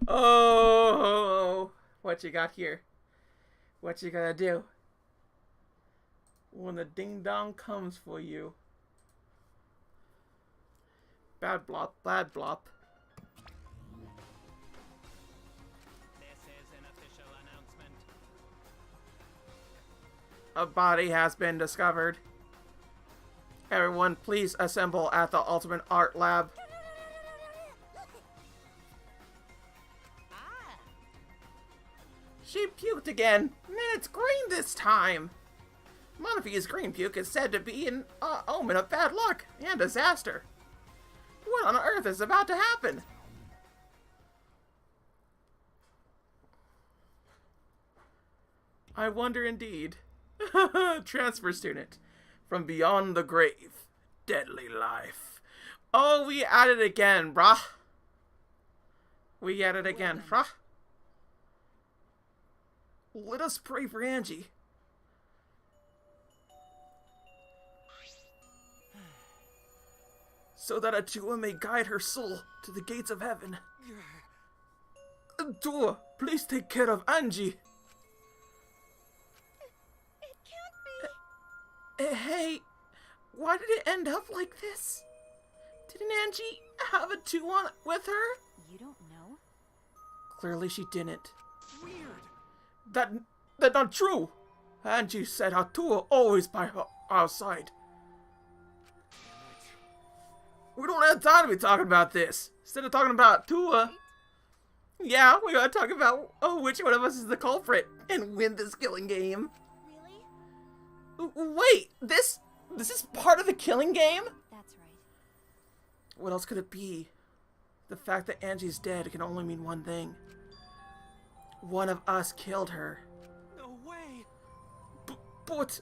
Oh, what you got here? What you gonna do when the ding dong comes for you? Bad blop, bad blop. This is an official announcement. A body has been discovered. Everyone, please assemble at the Ultimate Art Lab. She puked again, and it's green this time. Monophy's green puke is said to be an omen of bad luck and disaster. What on earth is about to happen? I wonder indeed. Transfer student. From beyond the grave. Deadly life. Oh, we at it again, brah. We at it again, brah. Let us pray for Angie. So that Atua may guide her soul to the gates of heaven. Atua, please take care of Angie. It can't be. Hey, why did it end up like this? Didn't Angie have Atua with her? You don't know? Clearly she didn't. Weird. That's not true. Angie said Atua always by her outside. We don't have time to be talking about this. Instead of talking about Tua, yeah, we gotta talk about which one of us is the culprit and win this killing game. Really? Wait, this is part of the killing game? That's right. What else could it be? The fact that Angie's dead can only mean one thing. One of us killed her. No way. But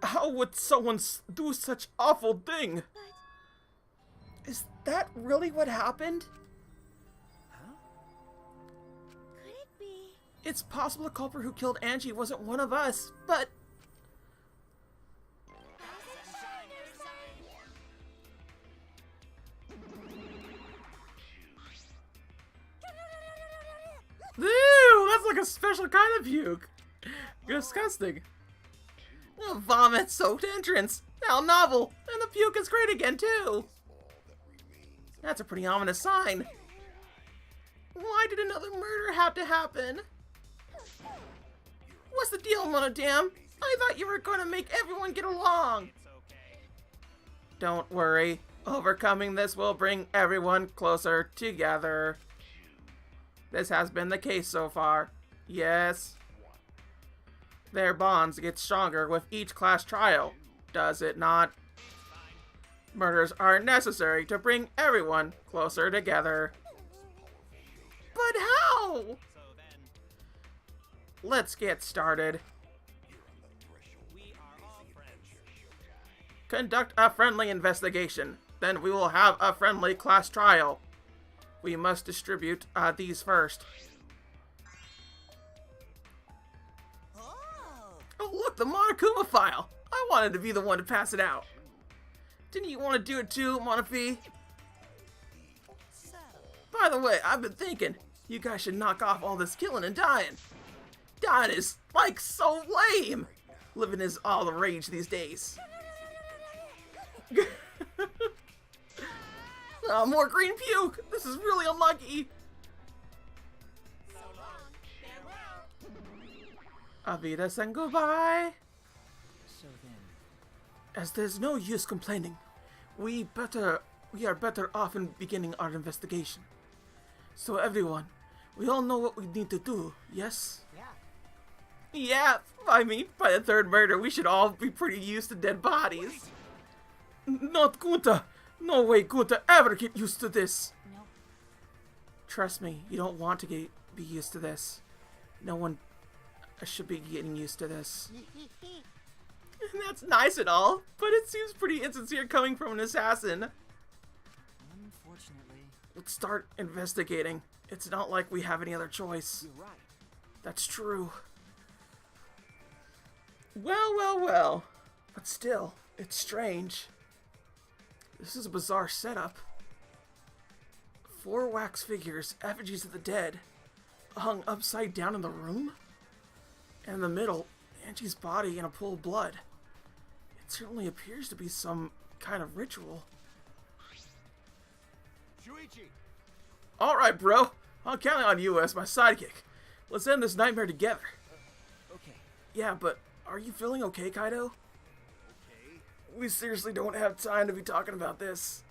how would someone do such awful thing? But Is that really what happened? Huh? could it be? It's possible the culprit who killed Angie wasn't one of us, but... Ew, that's like a special kind of puke. Disgusting. A vomit-soaked entrance. How novel. And the puke is great again, too. That's a pretty ominous sign. Why did another murder have to happen? What's the deal, Monodam? I thought you were going to make everyone get along. It's okay. Don't worry. Overcoming this will bring everyone closer together. This has been the case so far. Yes. Their bonds get stronger with each class trial, does it not? Murders are necessary to bring everyone closer together. But how? So then, Let's get started. we are all friends. Conduct a friendly investigation. Then we will have a friendly class trial. We must distribute these first. Oh, look, the Monokuma file. I wanted to be the one to pass it out. Didn't you want to do it too, Monophy? So, By the way, I've been thinking, you guys should knock off all this killing and dying. Dying is, like, so lame. Living is all the rage these days. Oh, more green puke! This is really unlucky! so long. Farewell. Avida and goodbye! So then, As there's no use complaining, we are better off in beginning our investigation. So everyone, we all know what we need to do, yes? Yeah, I mean, by the third murder, we should all be pretty used to dead bodies. Not Gunta! No way Gunta ever get used to this! No. Trust me, you don't want to be used to this. No one should be getting used to this. That's nice and all, but it seems pretty insincere coming from an assassin. unfortunately, Let's start investigating. It's not like we have any other choice. you're right. That's true. Well, well, well. But still, it's strange. This is a bizarre setup. 4 wax figures, effigies of the dead, hung upside down in the room? And in the middle, Angie's body in a pool of blood. It certainly appears to be some kind of ritual. Shuichi! Alright, bro. I'm counting on you as my sidekick. Let's end this nightmare together. Okay. Yeah, but are you feeling okay, Kaido? Okay. We seriously don't have time to be talking about this.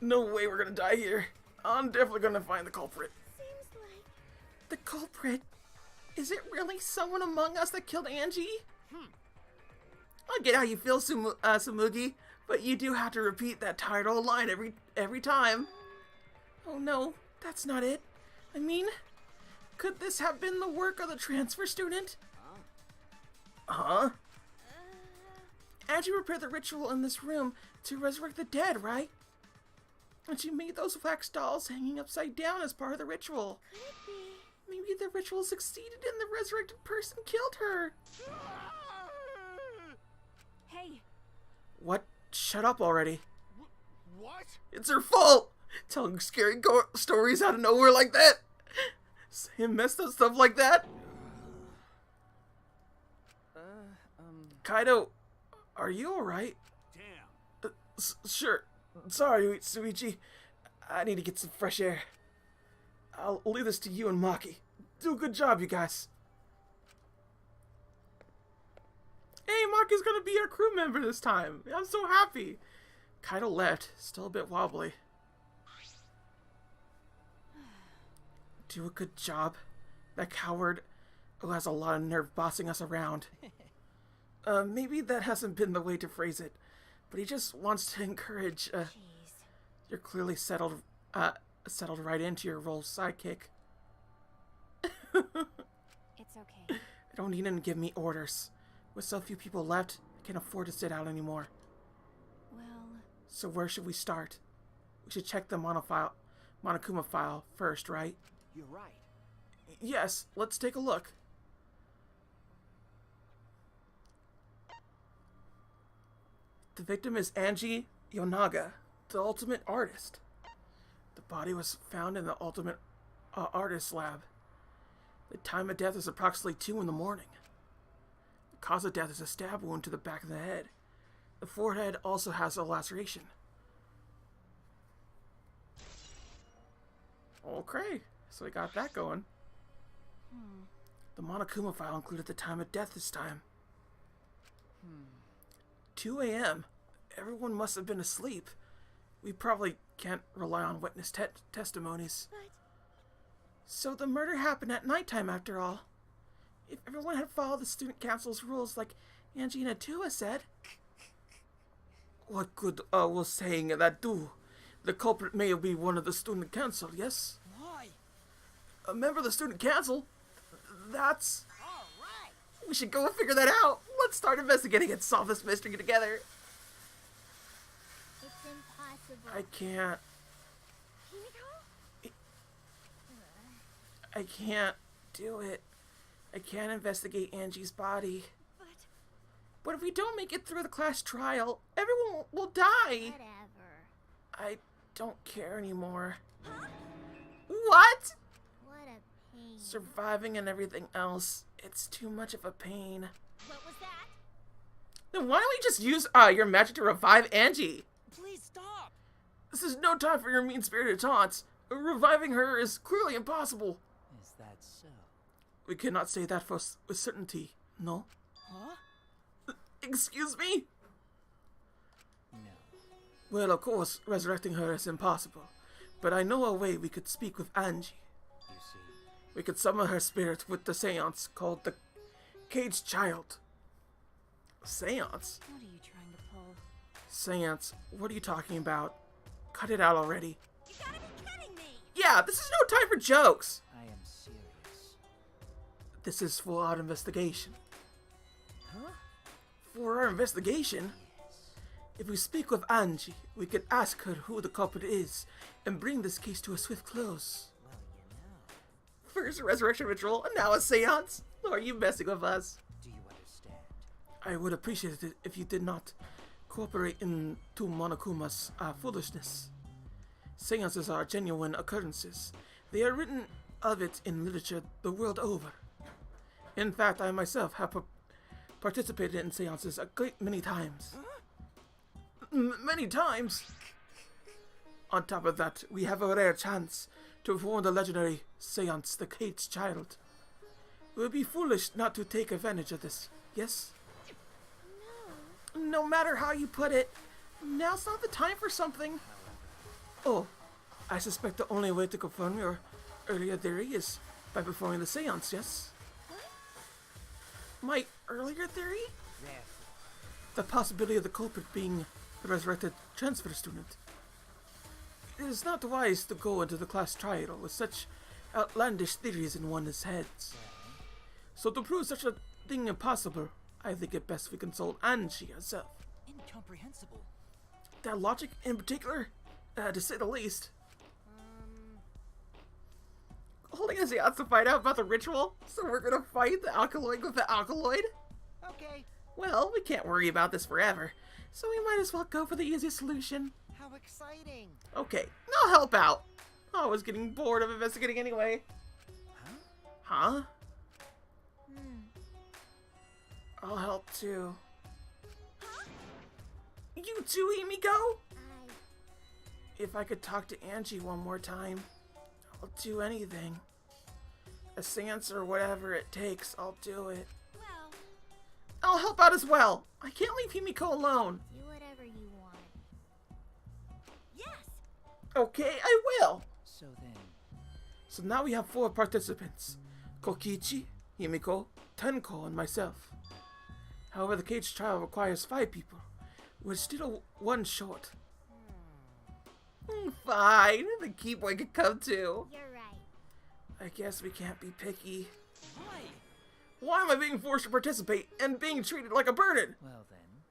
No way we're gonna die here. I'm definitely gonna find the culprit. Seems like The culprit? Is it really someone among us that killed Angie? I get how you feel, Sumugi, but you do have to repeat that tired old line every time. Oh no, that's not it. I mean, could this have been the work of the transfer student? Huh? Angie prepared the ritual in this room to resurrect the dead, right? And she made those wax dolls hanging upside down as part of the ritual. could it be? Maybe the ritual succeeded and the resurrected person killed her. Hey, What? Shut up already. What? It's her fault! Telling scary stories out of nowhere like that! Saying messed up stuff like that! Kaido, are you alright? Damn. Sure. Sorry, Suichi. I need to get some fresh air. I'll leave this to you and Maki. Do a good job, you guys. Hey, Maki's gonna be our crew member this time. I'm so happy. Kaido left, still a bit wobbly. Do a good job. That coward who has a lot of nerve bossing us around. Maybe that hasn't been the way to phrase it, but he just wants to encourage, jeez. You're clearly settled right into your role, sidekick. It's okay. I don't need him to give me orders. With so few people left, I can't afford to sit out anymore. Well, So where should we start? We should check the Monokuma file first, right? You're right. Yes, let's take a look. The victim is Angie Yonaga, the ultimate artist. The body was found in the ultimate artist lab. The time of death is approximately 2 in the morning. The cause of death is a stab wound to the back of the head. The forehead also has a laceration. Okay, so we got that going. The Monokuma file included the time of death this time. 2 a.m. Everyone must have been asleep. We probably can't rely on witness testimonies. but So the murder happened at nighttime after all. If everyone had followed the student council's rules like Angie and Atua said. What good was saying that do? The culprit may be one of the student council, yes? Why? A member of the student council? That's... All right. We should go and figure that out. Let's start investigating and solve this mystery together. it's impossible. I can't. Himiko? I can't do it. I can't investigate Angie's body. But But if we don't make it through the class trial, everyone will die. whatever. I don't care anymore. Huh? What? What a pain. Surviving and everything else. It's too much of a pain. What was that? Then why don't we just use your magic to revive Angie? Please stop. This is no time for your mean-spirited taunts. Reviving her is clearly impossible. Is that so? We cannot say that with certainty, no? Huh? Excuse me? No. Well, of course, resurrecting her is impossible. But I know a way we could speak with Angie. You see. We could summon her spirit with the seance called the Caged Child. Seance? What are you trying to pull? Seance? What are you talking about? Cut it out already. You gotta be kidding me! Yeah, this is no time for jokes! I am serious. This is for our investigation. Huh? For our investigation? If we speak with Angie, we could ask her who the culprit is and bring this case to a swift close. Well, you know. First a resurrection ritual, and now a seance? Are you messing with us? Do you understand? I would appreciate it if you did not cooperate into Monokuma's foolishness. Seances are genuine occurrences. They are written of it in literature the world over. In fact, I myself have participated in seances a great many times. Many times! On top of that, we have a rare chance to perform the legendary seance, the Caged Child. It would be foolish not to take advantage of this, yes? No matter how you put it, now's not the time for something. Oh, I suspect the only way to confirm your earlier theory is by performing the seance, yes? My earlier theory? The possibility of the culprit being the resurrected transfer student. It is not wise to go into the class trial with such outlandish theories in one's heads. So to prove such a thing impossible, I think it best we consult Angie herself. Incomprehensible. That logic in particular, to say the least. Holding a seance to find out about the ritual, so we're gonna fight the alkaloid with the alkaloid? Okay. Well, we can't worry about this forever, so we might as well go for the easiest solution. How exciting. Okay, I'll help out. I was getting bored of investigating anyway. Huh? I'll help too. You too, Himiko? If I could talk to Angie one more time, I'll do anything. A seance or whatever it takes, I'll do it. Well, I'll help out as well. I can't leave Himiko alone. do whatever you want. Yes! Okay, I will. So then, So now we have 4 participants. Kokichi, Himiko, Tenko, and myself. However, the Caged Child requires 5 people. We're still 1 short. Fine, the key boy could come too. You're right. I guess we can't be picky. why? Why am I being forced to participate and being treated like a burden? Well then,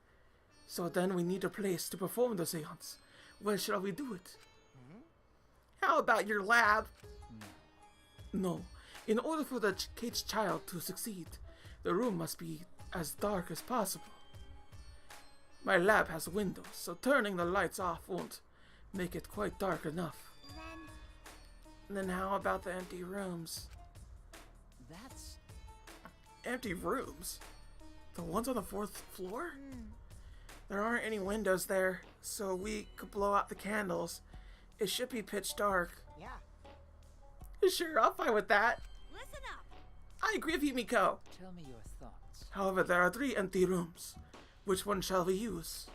So then we need a place to perform the seance. Where shall we do it? How about your lab? No. In order for the Caged Child to succeed, the room must be as dark as possible. My lab has windows, so turning the lights off won't make it quite dark enough. Then how about the empty rooms? that's... Empty rooms? The ones on the 4th floor? There aren't any windows there, so we could blow out the candles. It should be pitch dark. Yeah. Sure, I'm fine with that. Listen up! I agree with Himiko. Tell me your thoughts. However, there are 3 empty rooms. Which one shall we use?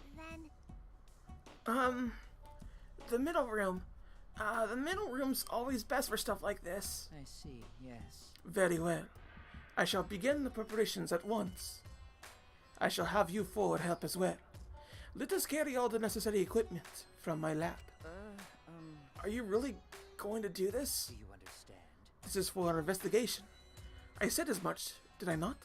Then, The middle room. The middle room's always best for stuff like this. I see, yes. Very well. I shall begin the preparations at once. I shall have you 4 help as well. Let us carry all the necessary equipment from my lab. Are you really going to do this? Do you understand? This is for our investigation. I said as much, did I not?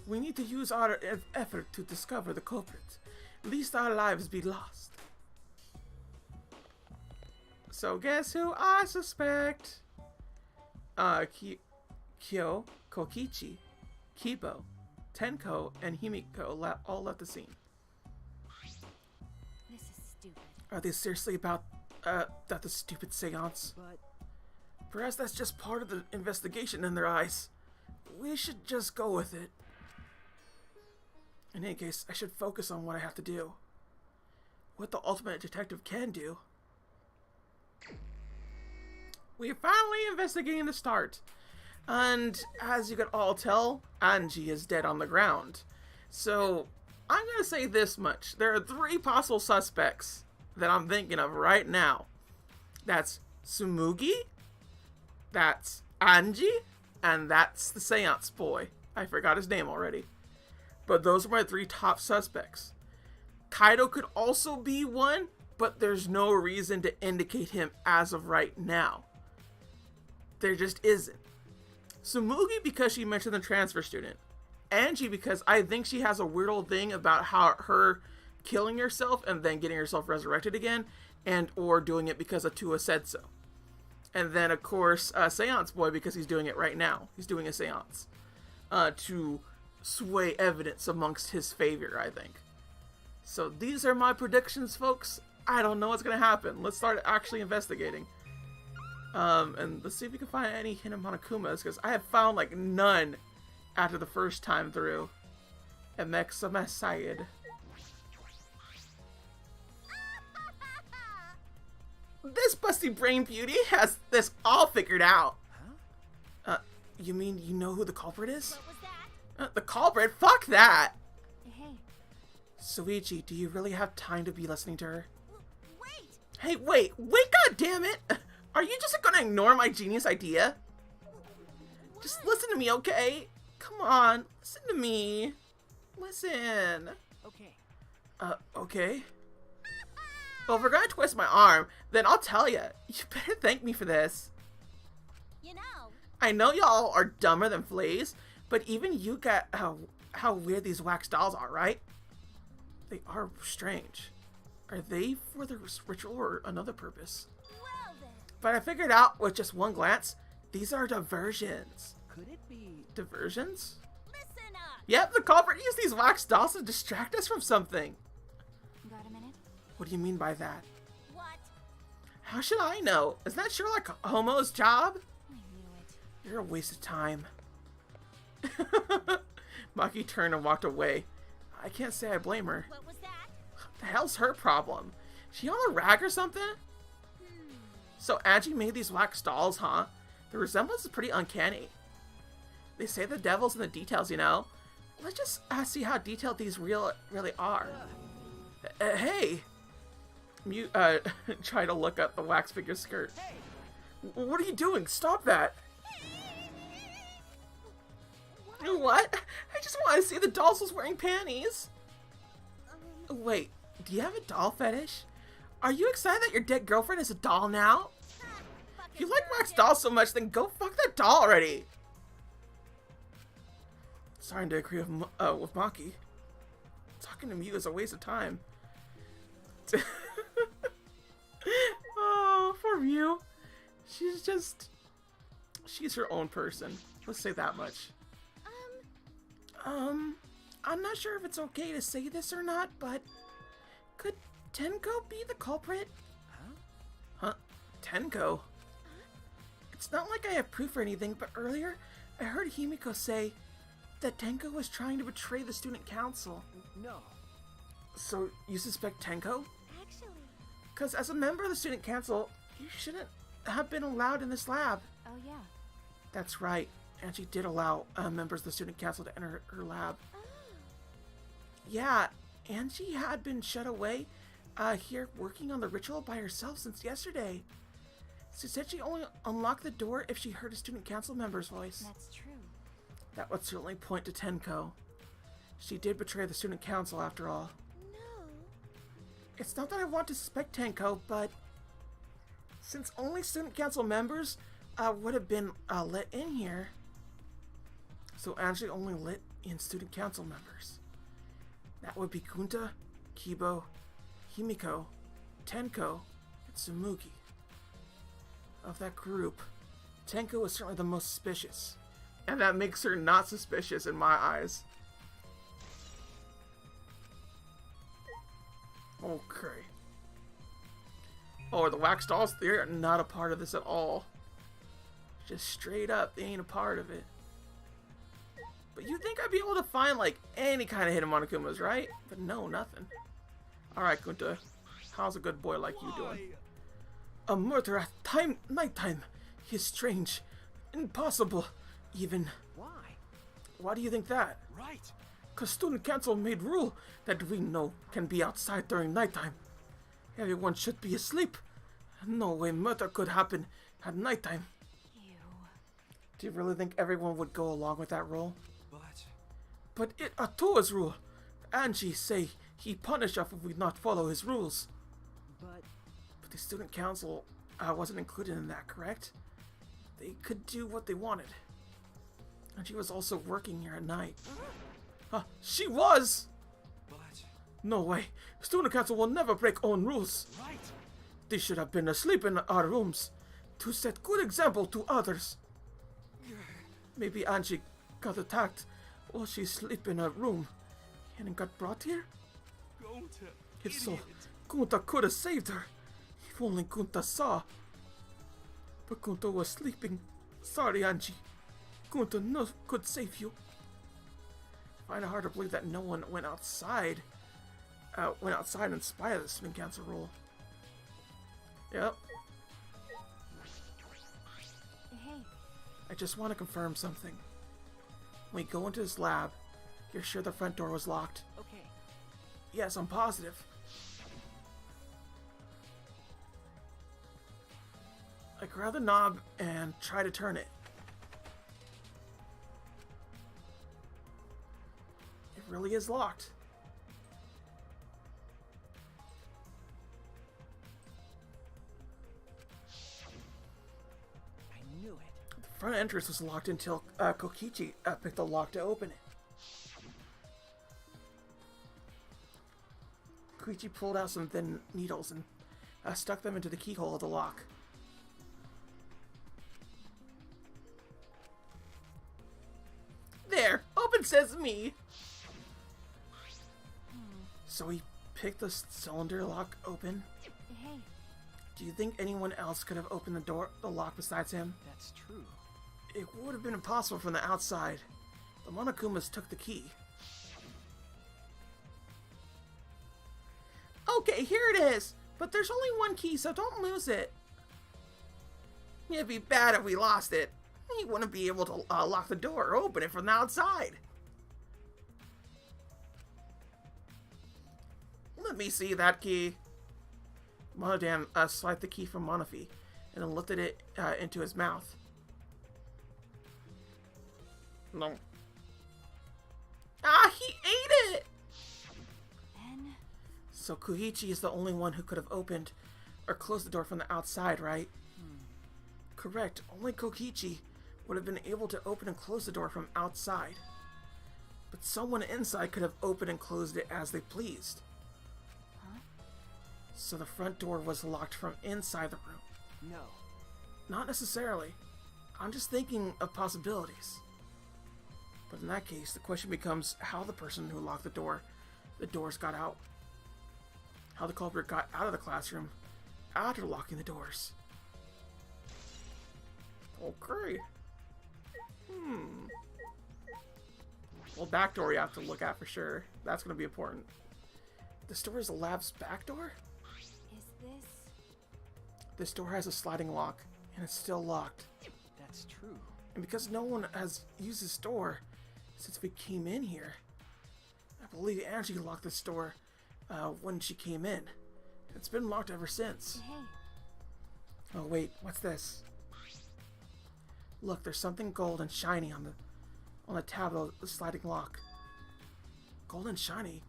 We need to use our effort to discover the culprit, lest our lives be lost. So guess who I suspect? Kyo, Kokichi, Kibo, Tenko, and Himiko all left the scene. this is stupid. Are they seriously about the stupid seance? But Perhaps that's just part of the investigation in their eyes. We should just go with it. In any case, I should focus on what I have to do. What the ultimate detective can do. We're finally investigating the start. And as you can all tell, Angie is dead on the ground. So, I'm gonna say this much. There are 3 possible suspects that I'm thinking of right now. That's Tsumugi, that's Angie, and that's the seance boy. I forgot his name already. But those are my 3 top suspects. Kaido could also be one, but there's no reason to indicate him as of right now. There just isn't. Tsumugi because she mentioned the transfer student. Angie because I think she has a weird old thing about how her killing herself and then getting herself resurrected again, and or doing it because Atua said so. And then of course Seance Boy because he's doing it right now. He's doing a seance to sway evidence amongst his favor, I think. So these are my predictions, folks. I don't know what's gonna happen. Let's start actually investigating. And let's see if we can find any hidden Monokumas, because I have found like none after the first time through. Emexameside. This busty brain beauty has this all figured out. You mean you know who the culprit is? What was that? The culprit? Fuck that! Hey, Suichi, do you really have time to be listening to her? wait! Hey, wait, god damn it! Are you just gonna ignore my genius idea? Just listen to me, okay? Come on, listen to me. Listen. Okay. Okay. Well, if we're gonna twist my arm, then I'll tell you. You better thank me for this. You know, I know y'all are dumber than fleas, but even you get how weird these wax dolls are, right? They are strange. Are they for the ritual or another purpose? well then. But I figured out with just one glance, these are diversions. Could it be? Diversions? Listen up! Yep, the culprit used these wax dolls to distract us from something. Got a minute? What do you mean by that? What? How should I know? Isn't that Sherlock Homo's job? I knew it. You're a waste of time. Maki turned and walked away. I can't say I blame her. What was that? The hell's her problem? She on a rag or something? So Angie made these wax dolls, huh? The resemblance is pretty uncanny. They say the devil's in the details, you know? Let's just see how detailed these really are. Hey! You, try to look up the wax figure skirt. What are you doing? Stop that! What? I just want to see the dolls was wearing panties. Wait, do you have a doll fetish? Are you excited that your dead girlfriend is a doll now? If you like wax dolls so much, then go fuck that doll already. Starting to agree with Maki. Talking to Mew is a waste of time. Oh, poor Mew. She's her own person. Let's say that much. I'm not sure if it's okay to say this or not, but could Tenko be the culprit? Huh? Tenko? It's not like I have proof or anything, but earlier I heard Himiko say that Tenko was trying to betray the student council. No. So you suspect Tenko? Actually, Because as a member of the student council, you shouldn't have been allowed in this lab. oh yeah. That's right. Angie did allow members of the student council to enter her lab. Oh. Yeah, Angie had been shut away here working on the ritual by herself since yesterday. She said she only unlocked the door if she heard a student council member's voice. That's true. That would certainly point to Tenko. She did betray the student council after all. No. It's not that I want to suspect Tenko, but since only student council members would have been let in here, so Angie only let in student council members. That would be Kunta, Kibo, Himiko, Tenko, and Tsumugi. Of that group, Tenko is certainly the most suspicious. And that makes her not suspicious in my eyes. Okay. Oh, the wax dolls, they're not a part of this at all. Just straight up, they ain't a part of it. But you'd think I'd be able to find, like, any kind of hidden Monokumas, right? But no, nothing. Alright, Kunta. How's a good boy like you doing? A murder at nighttime. He's strange. Impossible, even. Why? Why do you think that? Right. Cause student council made rule that we know can be outside during nighttime. Everyone should be asleep. No way murder could happen at nighttime. Ew. Do you really think everyone would go along with that rule? But But it Atoa's rule. Angie say he punish us if we not follow his rules. but But the student council wasn't included in that, correct? They could do what they wanted. And she was also working here at night. She was! but No way. Student council will never break own rules. right. They should have been asleep in our rooms to set good example to others. Maybe Angie got attacked while she sleep in her room and got brought here? Go Gunta, If so, idiot. Gunta could have saved her. If only Gunta saw. But Gunta was sleeping. Sorry, Angie. Gunta no could save you. I find it hard to believe that no one went outside in spite of the Spin Cancer rule. Yep. Hey, I just want to confirm something. When we go into this lab, you're sure the front door was locked? Okay. Yes, I'm positive. I grab the knob and try to turn it. It really is locked. I knew it. The front entrance was locked until Kokichi picked the lock to open it. Kokichi pulled out some thin needles and stuck them into the keyhole of the lock. There! Open sesame! So he picked the cylinder lock open. hey, Do you think anyone else could have opened the lock besides him? That's true. It would have been impossible from the outside. The Monokumas took the key. Okay, here it is. But there's only one key, so don't lose it. It'd be bad if we lost it. He wouldn't be able to lock the door or open it from the outside. Let me see that key. Monodan swiped the key from Monofi and then lifted it into his mouth. No. Ah, he ate it! then So Koichi is the only one who could have opened or closed the door from the outside, right? Correct. Only Kokichi would have been able to open and close the door from outside. But someone inside could have opened and closed it as they pleased. Huh? So the front door was locked from inside the room. No. Not necessarily. I'm just thinking of possibilities. But in that case, the question becomes how the person who locked the doors got out. How the culprit got out of the classroom after locking the doors. Okay. Well, back door you have to look at for sure. That's going to be important. This door is the lab's back door? is this? This door has a sliding lock, and it's still locked. That's true. And because no one has used this door since we came in here, I believe Angie locked this door when she came in. It's been locked ever since. Hey, Oh wait, what's this? Look, there's something gold and shiny on the tab of the sliding lock. Gold and shiny?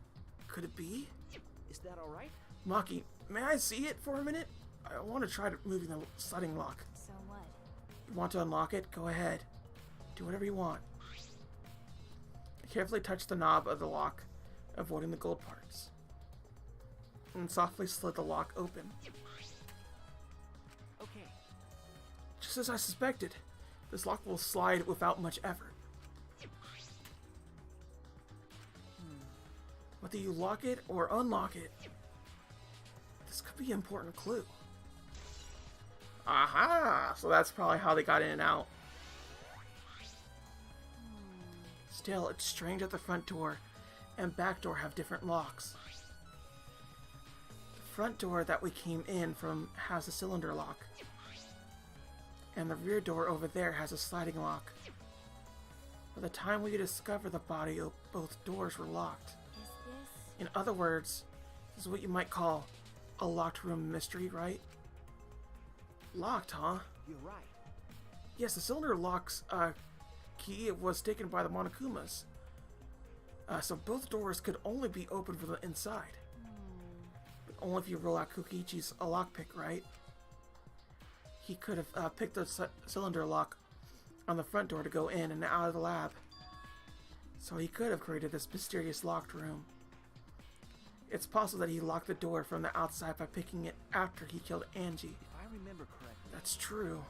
Could it be? Is that all right? Maki, may I see it for a minute? I want to try moving the sliding lock. so what? You want to unlock it? Go ahead. Do whatever you want. I carefully touched the knob of the lock, avoiding the gold parts, and softly slid the lock open. Okay. Just as I suspected, this lock will slide without much effort. Whether you lock it or unlock it, this could be an important clue. Aha! So that's probably how they got in and out. Still, it's strange that the front door and back door have different locks. The front door that we came in from has a cylinder lock, and the rear door over there has a sliding lock. By the time we discover the body, both doors were locked. Is this? In other words, this is what you might call a locked room mystery, right? Locked, huh? You're right. Yes, the cylinder lock's key was taken by the Monokumas. So both doors could only be opened from the inside. But only if you roll out Kokichi's lockpick, right? He could have picked the cylinder lock on the front door to go in and out of the lab. So he could have created this mysterious locked room. It's possible that he locked the door from the outside by picking it after he killed Angie. If I remember correctly. That's true.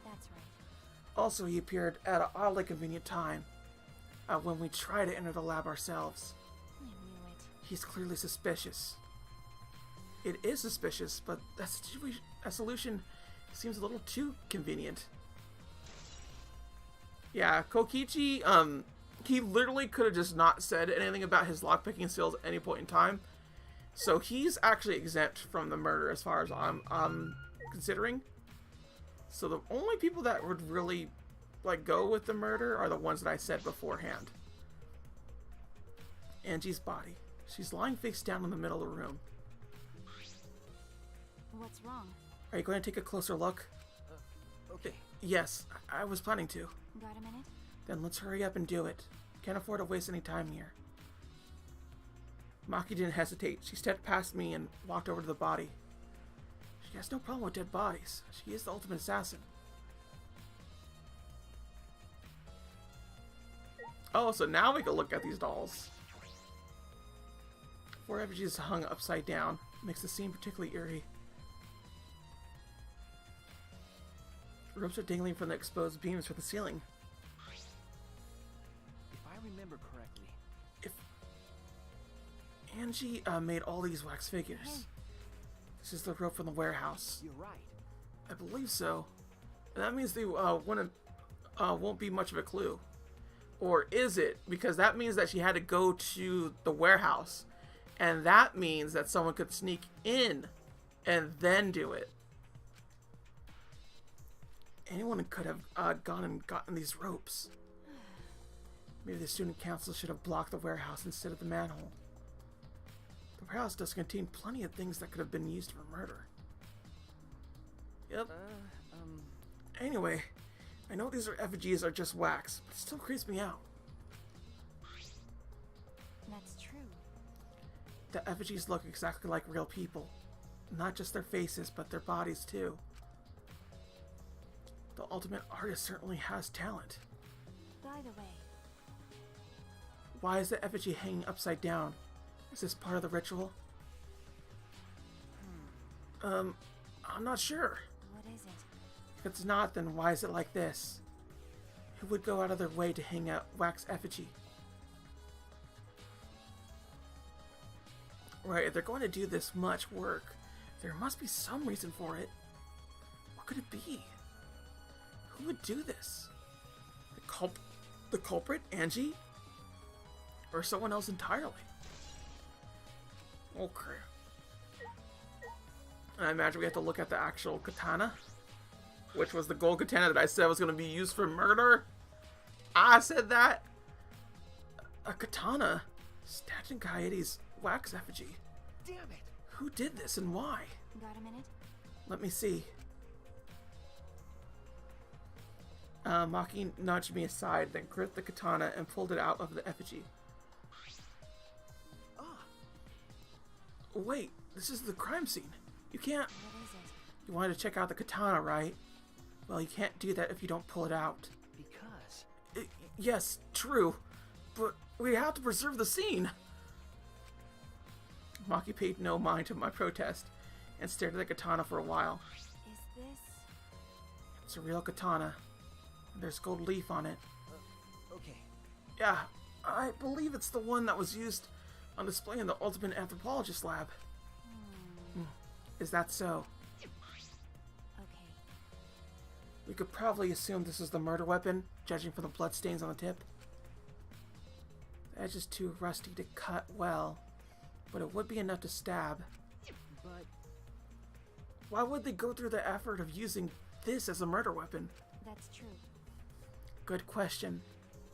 That's right. Also, he appeared at an oddly convenient time when we tried to enter the lab ourselves. I knew it. He's clearly suspicious. It is suspicious, but that solution seems a little too convenient. Yeah, Kokichi, he literally could have just not said anything about his lockpicking skills at any point in time. So he's actually exempt from the murder as far as I'm considering. So the only people that would really like go with the murder are the ones that I said beforehand. Angie's body. She's lying face down in the middle of the room. What's wrong? Are you going to take a closer look? Okay. Yes, I was planning to. Got a minute? Then let's hurry up and do it. Can't afford to waste any time here. Maki didn't hesitate. She stepped past me and walked over to the body. She has no problem with dead bodies. She is the ultimate assassin. Oh, so now we can look at these dolls. 4 effigies hung upside down. Makes the scene particularly eerie. Ropes are dangling from the exposed beams from the ceiling. If I remember correctly. If Angie made all these wax figures. Hey. This is the rope from the warehouse. You're right. I believe so. And that means they won't be much of a clue. Or is it? Because that means that she had to go to the warehouse. And that means that someone could sneak in and then do it. Anyone could have gone and gotten these ropes. Maybe the student council should have blocked the warehouse instead of the manhole. The warehouse does contain plenty of things that could have been used for murder. Yep. Anyway, I know these effigies are just wax, but it still creeps me out. That's true. The effigies look exactly like real people. Not just their faces, but their bodies too. The ultimate artist certainly has talent. By the way, Why is the effigy hanging upside down? Is this part of the ritual? I'm not sure. what is it? If it's not, then why is it like this? Who would go out of their way to hang a wax effigy? Right, if they're going to do this much work, there must be some reason for it. What could it be? Who would do this? The culprit, Angie? Or someone else entirely? Oh crap. And I imagine we have to look at the actual katana, which was the gold katana that I said was going to be used for murder. I said that. A katana stabbed in Kaede's wax effigy. Damn it! Who did this and why? Got a minute? Let me see. Maki nudged me aside, then gripped the katana and pulled it out of the effigy. Ah, Wait, this is the crime scene. You can't... What is it? You wanted to check out the katana, right? Well, you can't do that if you don't pull it out. because Yes, true. But we have to preserve the scene. Maki paid no mind to my protest and stared at the katana for a while. Is this... It's a real katana. There's gold leaf on it. okay. Yeah, I believe it's the one that was used on display in the Ultimate Anthropologist lab. Is that so? Okay. We could probably assume this is the murder weapon, judging from the bloodstains on the tip. The edge is too rusty to cut well, but it would be enough to stab. But Why would they go through the effort of using this as a murder weapon? That's true. Good question.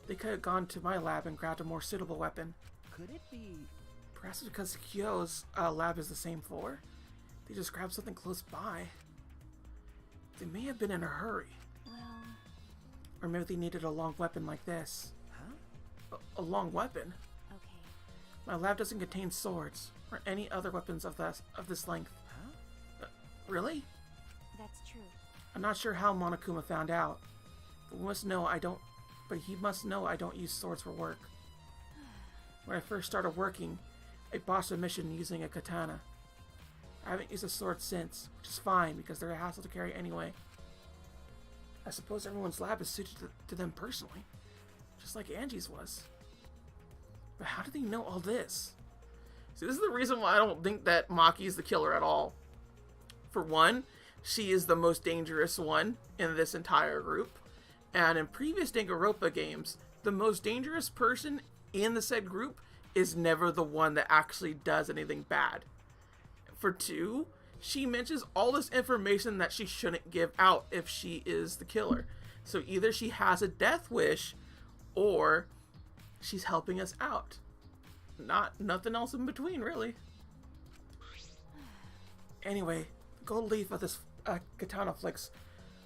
They could have gone to my lab and grabbed a more suitable weapon. could it be? Perhaps because Kyo's lab is the same floor. They just grabbed something close by. They may have been in a hurry. Well, Or maybe they needed a long weapon like this. Huh? A long weapon? okay. My lab doesn't contain swords or any other weapons of this length. Huh? Really? That's true. I'm not sure how Monokuma found out. But he must know I don't use swords for work. When I first started working, I botched a mission using a katana. I haven't used a sword since, which is fine because they're a hassle to carry anyway. I suppose everyone's lab is suited to them personally, just like Angie's was. But how did they know all this? See, this is the reason why I don't think that Maki's the killer at all. For one, she is the most dangerous one in this entire group. And in previous Danganronpa games, the most dangerous person in the said group is never the one that actually does anything bad. For two, she mentions all this information that she shouldn't give out if she is the killer. So either she has a death wish, or she's helping us out. Nothing else in between, really. Anyway, the gold leaf of this katana flakes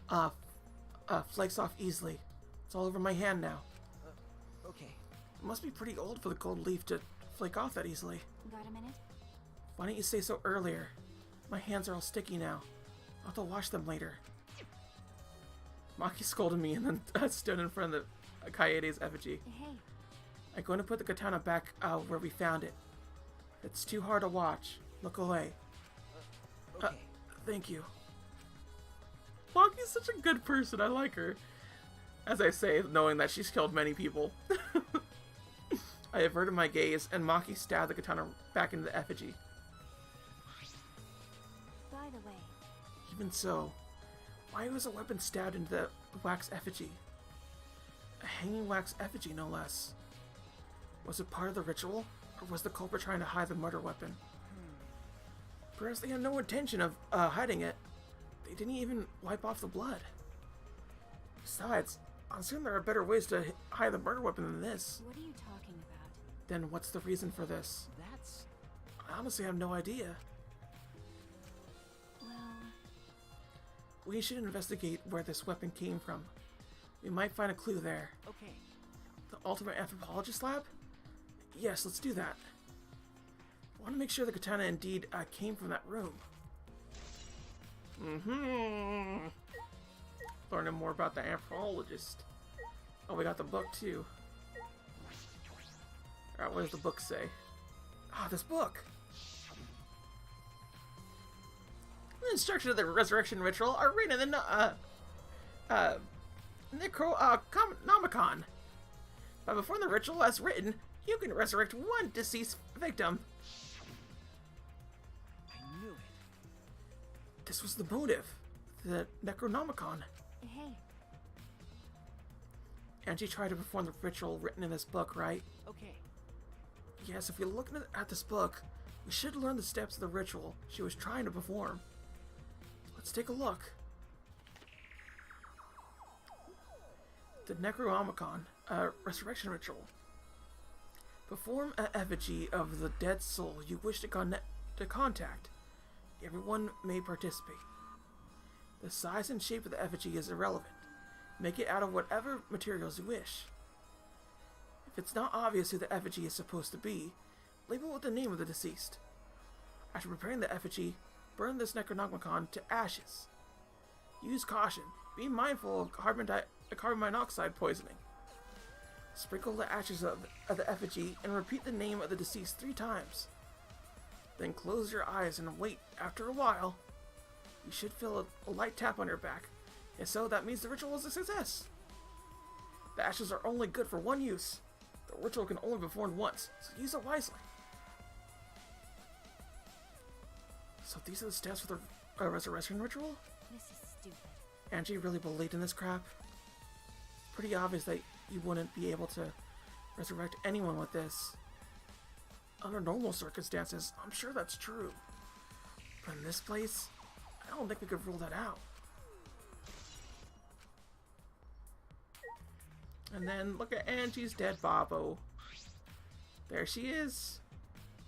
off easily. It's all over my hand now. Okay. It must be pretty old for the gold leaf to flake off that easily. Got a minute? Why didn't you say so earlier? My hands are all sticky now. I'll have to wash them later. Maki scolded me and then stood in front of the Kaede's effigy. Hey, I'm going to put the katana back where we found it. It's too hard to watch. Look away. Okay. Thank you. Maki's such a good person. I like her. As I say, knowing that she's killed many people. I averted my gaze, and Maki stabbed the katana back into the effigy. by the way, Even so, why was a weapon stabbed into the wax effigy? A hanging wax effigy, no less. Was it part of the ritual, or was the culprit trying to hide the murder weapon? Perhaps they had no intention of hiding it. They didn't even wipe off the blood. Besides, I'm certain there are better ways to hide the murder weapon than this. what are you talking about? Then what's the reason for this? That's... I honestly have no idea. Well, We should investigate where this weapon came from. We might find a clue there. Okay. The ultimate anthropologist lab? Yes, let's do that. I want to make sure the katana indeed came from that room. Learning more about the anthropologist. Oh, we got the book too. Alright, what does the book say? Ah, this book! The instructions of the resurrection ritual are written in the Necronomicon. But before the ritual is written, you can resurrect one deceased victim. I knew it. This was the motive. The Necronomicon. hey, And she tried to perform the ritual written in this book, right? Okay. Yes, if we look at this book, we should learn the steps of the ritual she was trying to perform. Let's take a look. The Necronomicon, resurrection ritual. Perform an effigy of the dead soul you wish to contact. Everyone may participate. The size and shape of the effigy is irrelevant. Make it out of whatever materials you wish. If it's not obvious who the effigy is supposed to be, label it with the name of the deceased. After preparing the effigy, burn this Necronomicon to ashes. Use caution. Be mindful of carbon monoxide poisoning. Sprinkle the ashes of the effigy and repeat the name of the deceased 3 times. Then close your eyes and wait. After a while, you should feel a light tap on your back. If so, that means the ritual is a success. The ashes are only good for one use. The ritual can only be performed once, so use it wisely. So these are the steps for the resurrection ritual? this is stupid. Angie really believed in this crap? Pretty obvious that you wouldn't be able to resurrect anyone with this. Under normal circumstances, I'm sure that's true. But in this place, I don't think we could rule that out. And then look at Angie's dead Babo. There she is.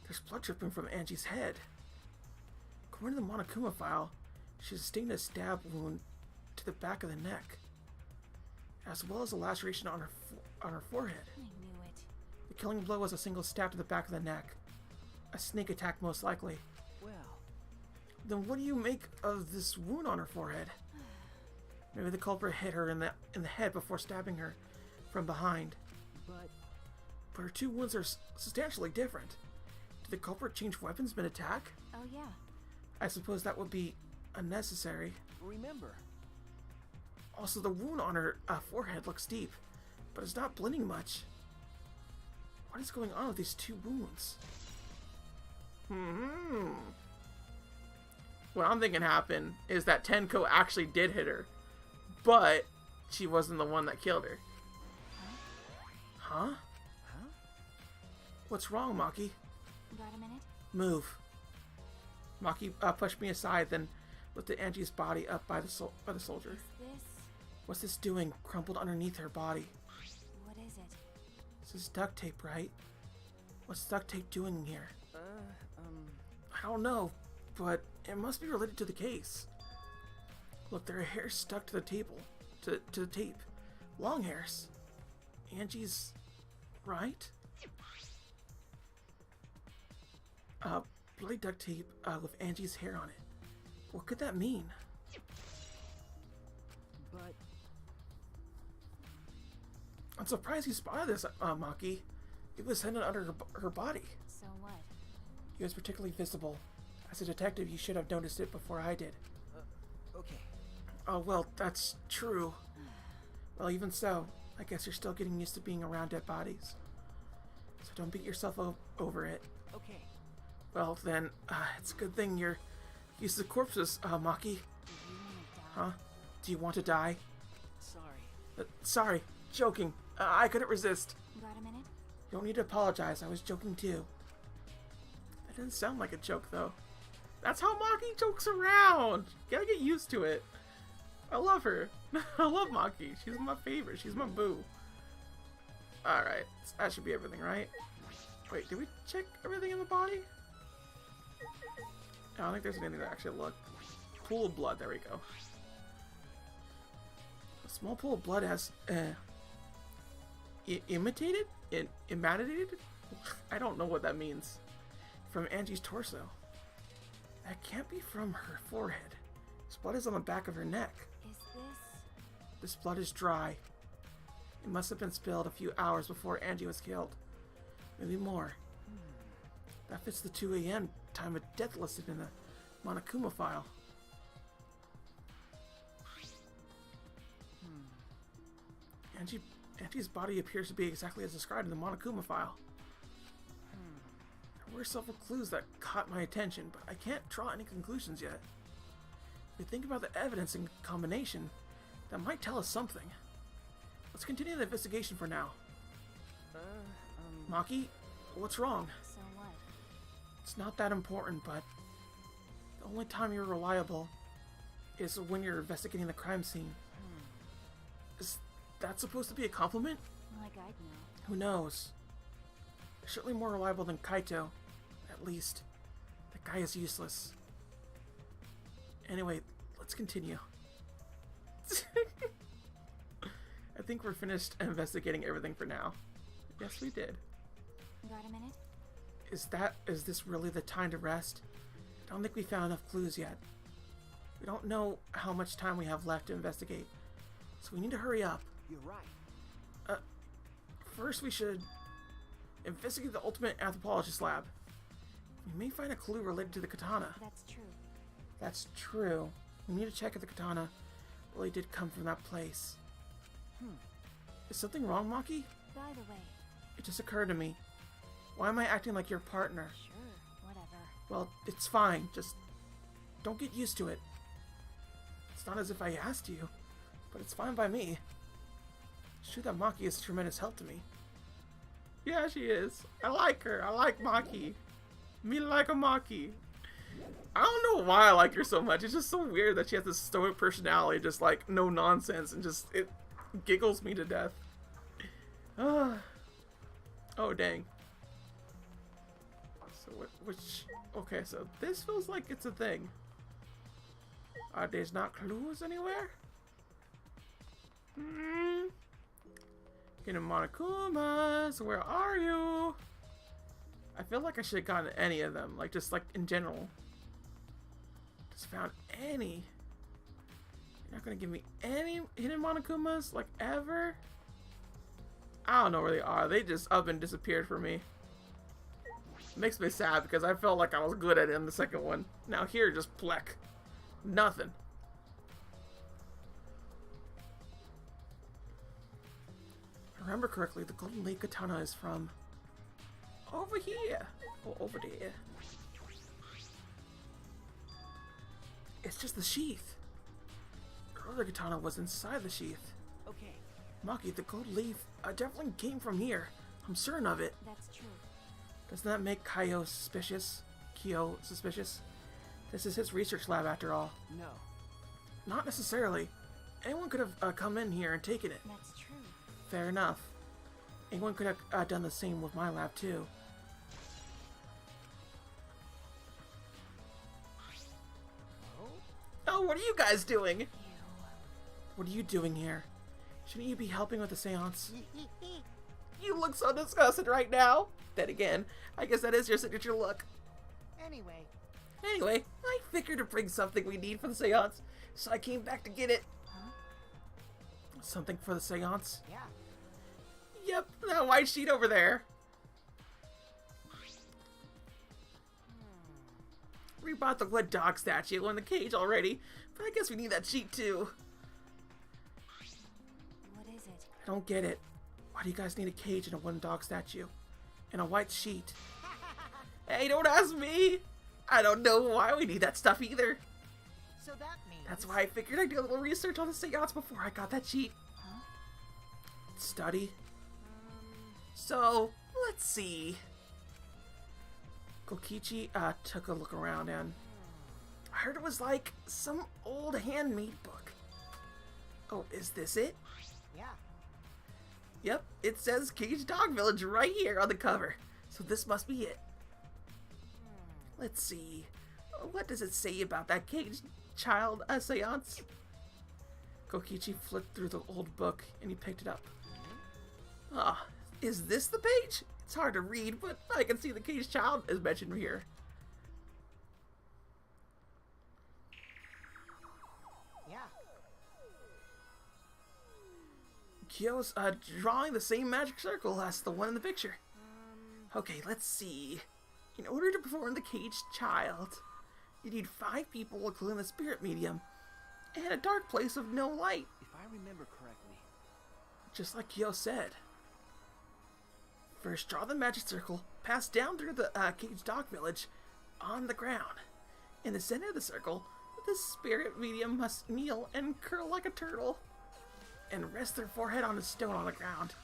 There's blood dripping from Angie's head. According to the Monokuma file, she sustained a stab wound to the back of the neck, as well as a laceration on her forehead. I knew it. The killing blow was a single stab to the back of the neck. A sneak attack most likely. Well, Then what do you make of this wound on her forehead? Maybe the culprit hit her in the head before stabbing her from behind. but... But her 2 wounds are substantially different. Did the culprit change weapons mid-attack? Oh yeah, I suppose that would be unnecessary. Remember, Also, the wound on her forehead looks deep, but it's not bleeding much. What is going on with these 2 wounds? What I'm thinking happened is that Tenko actually did hit her, but she wasn't the one that killed her. Huh? Huh? What's wrong, Maki? Got a minute? Move. Maki pushed me aside, then lifted Angie's body up by the soldier. Is this... What's this doing, crumpled underneath her body? What is it? This is duct tape, right? What's duct tape doing in here? I don't know, but it must be related to the case. Look, there are hairs stuck to the table, to the tape. Long hairs. Angie's... right? Bloody duct tape with Angie's hair on it. What could that mean? But I'm surprised you spotted this, Maki. It was hidden under her body. So what? It was particularly visible. As a detective, you should have noticed it before I did. okay. Oh, well, that's true. Well, even so, I guess you're still getting used to being around dead bodies. So don't beat yourself over it. Okay. Well, then, it's a good thing you're used to corpses, Maki. Do you want to die? Huh? Do you want to die? Sorry. Sorry, joking. I couldn't resist. Got a minute? You don't need to apologize, I was joking too. That didn't sound like a joke, though. That's how Maki jokes around! You gotta get used to it. I love her. I love Maki. She's my favorite. She's my boo. Alright, that should be everything, right? Wait, did we check everything in the body? I don't think there's anything that actually looked. Pool of blood, there we go. A small pool of blood has, imitated? Emanated? I don't know what that means. From Angie's torso. That can't be from her forehead. This blood is on the back of her neck. Is this... This blood is dry. It must have been spilled a few hours before Angie was killed. Maybe more. That fits the 2 a.m. time of death listed in the Monokuma file. Angie's body appears to be exactly as described in the Monokuma file. There were several clues that caught my attention, but I can't draw any conclusions yet. If we think about the evidence in combination, that might tell us something. Let's continue the investigation for now. Maki, what's wrong? So what? It's not that important, but the only time you're reliable is when you're investigating the crime scene. Is that supposed to be a compliment? Like I'd know. Who knows? You're certainly more reliable than Kaito. At least. That guy is useless. Anyway, let's continue. I think we're finished investigating everything for now. Yes, we did. Got a minute? Is this really the time to rest? I don't think we found enough clues yet. We don't know how much time we have left to investigate, so we need to hurry up. You're right. First we should investigate the ultimate anthropologist lab. We may find a clue related to the katana. That's true. That's true. We need to check if the katana really did come from that place. Is something wrong, Maki? By the way, It just occurred to me. Why am I acting like your partner? sure, whatever. Well, it's fine. Just don't get used to it. It's not as if I asked you, but it's fine by me. It's true that Maki is a tremendous help to me. Yeah, she is. I like her. I like Maki. Me like a Maki. I don't know why I like her so much. It's just so weird that she has this stoic personality, just like no nonsense, and just it giggles me to death. Oh dang. So which? Okay, so this feels like it's a thing. There's not clues anywhere. Getting Monokumas, where are you? I feel like I should have gotten any of them, like just like in general. Just found any. You're not gonna give me any hidden Monokumas, like ever? I don't know where they are. They just up and disappeared for me. It makes me sad because I felt like I was good at it in the second one. Now here, just pleck. Nothing. If I remember correctly, the Golden Lake Katana is from over here. Or over there. It's just the sheath. Earlier katana was inside the sheath. Okay. Maki, the gold leaf definitely came from here. I'm certain of it. That's true. Doesn't that make Kyo suspicious? This is his research lab after all. No. Not necessarily. Anyone could have come in here and taken it. That's true. Fair enough. Anyone could have done the same with my lab too. Oh, what are you guys doing? Ew. What are you doing here? Shouldn't you be helping with the seance? You look so disgusted right now. Then again, I guess that is your signature look. Anyway, I figured to bring something we need for the seance, so I came back to get it. Huh? Something for the seance? Yeah. Yep, that white sheet over there. We bought the wood dog statue in the cage already, but I guess we need that sheet too. What is it? I don't get it. Why do you guys need a cage and a wooden dog statue? And a white sheet? Hey, don't ask me! I don't know why we need that stuff either. So that means... That's why I figured I'd do a little research on the seance before I got that sheet. Huh? Study. So, let's see. Kokichi took a look around and I heard it was like some old handmade book. Oh, is this it? Yeah. Yep, it says Cage Dog Village right here on the cover. So this must be it. Let's see. What does it say about that cage child seance? Kokichi flipped through the old book and he picked it up. Ah, is this the page? It's hard to read, but I can see the cage child is mentioned here. Yeah. Kyo's drawing the same magic circle as the one in the picture. Okay, let's see. In order to perform the caged child, you need 5 people, including the spirit medium, and a dark place of no light, If I remember correctly. just like Kyo said. First, draw the magic circle, pass down through the caged dog village, on the ground. In the center of the circle, the spirit medium must kneel and curl like a turtle, and rest their forehead on a stone on the ground.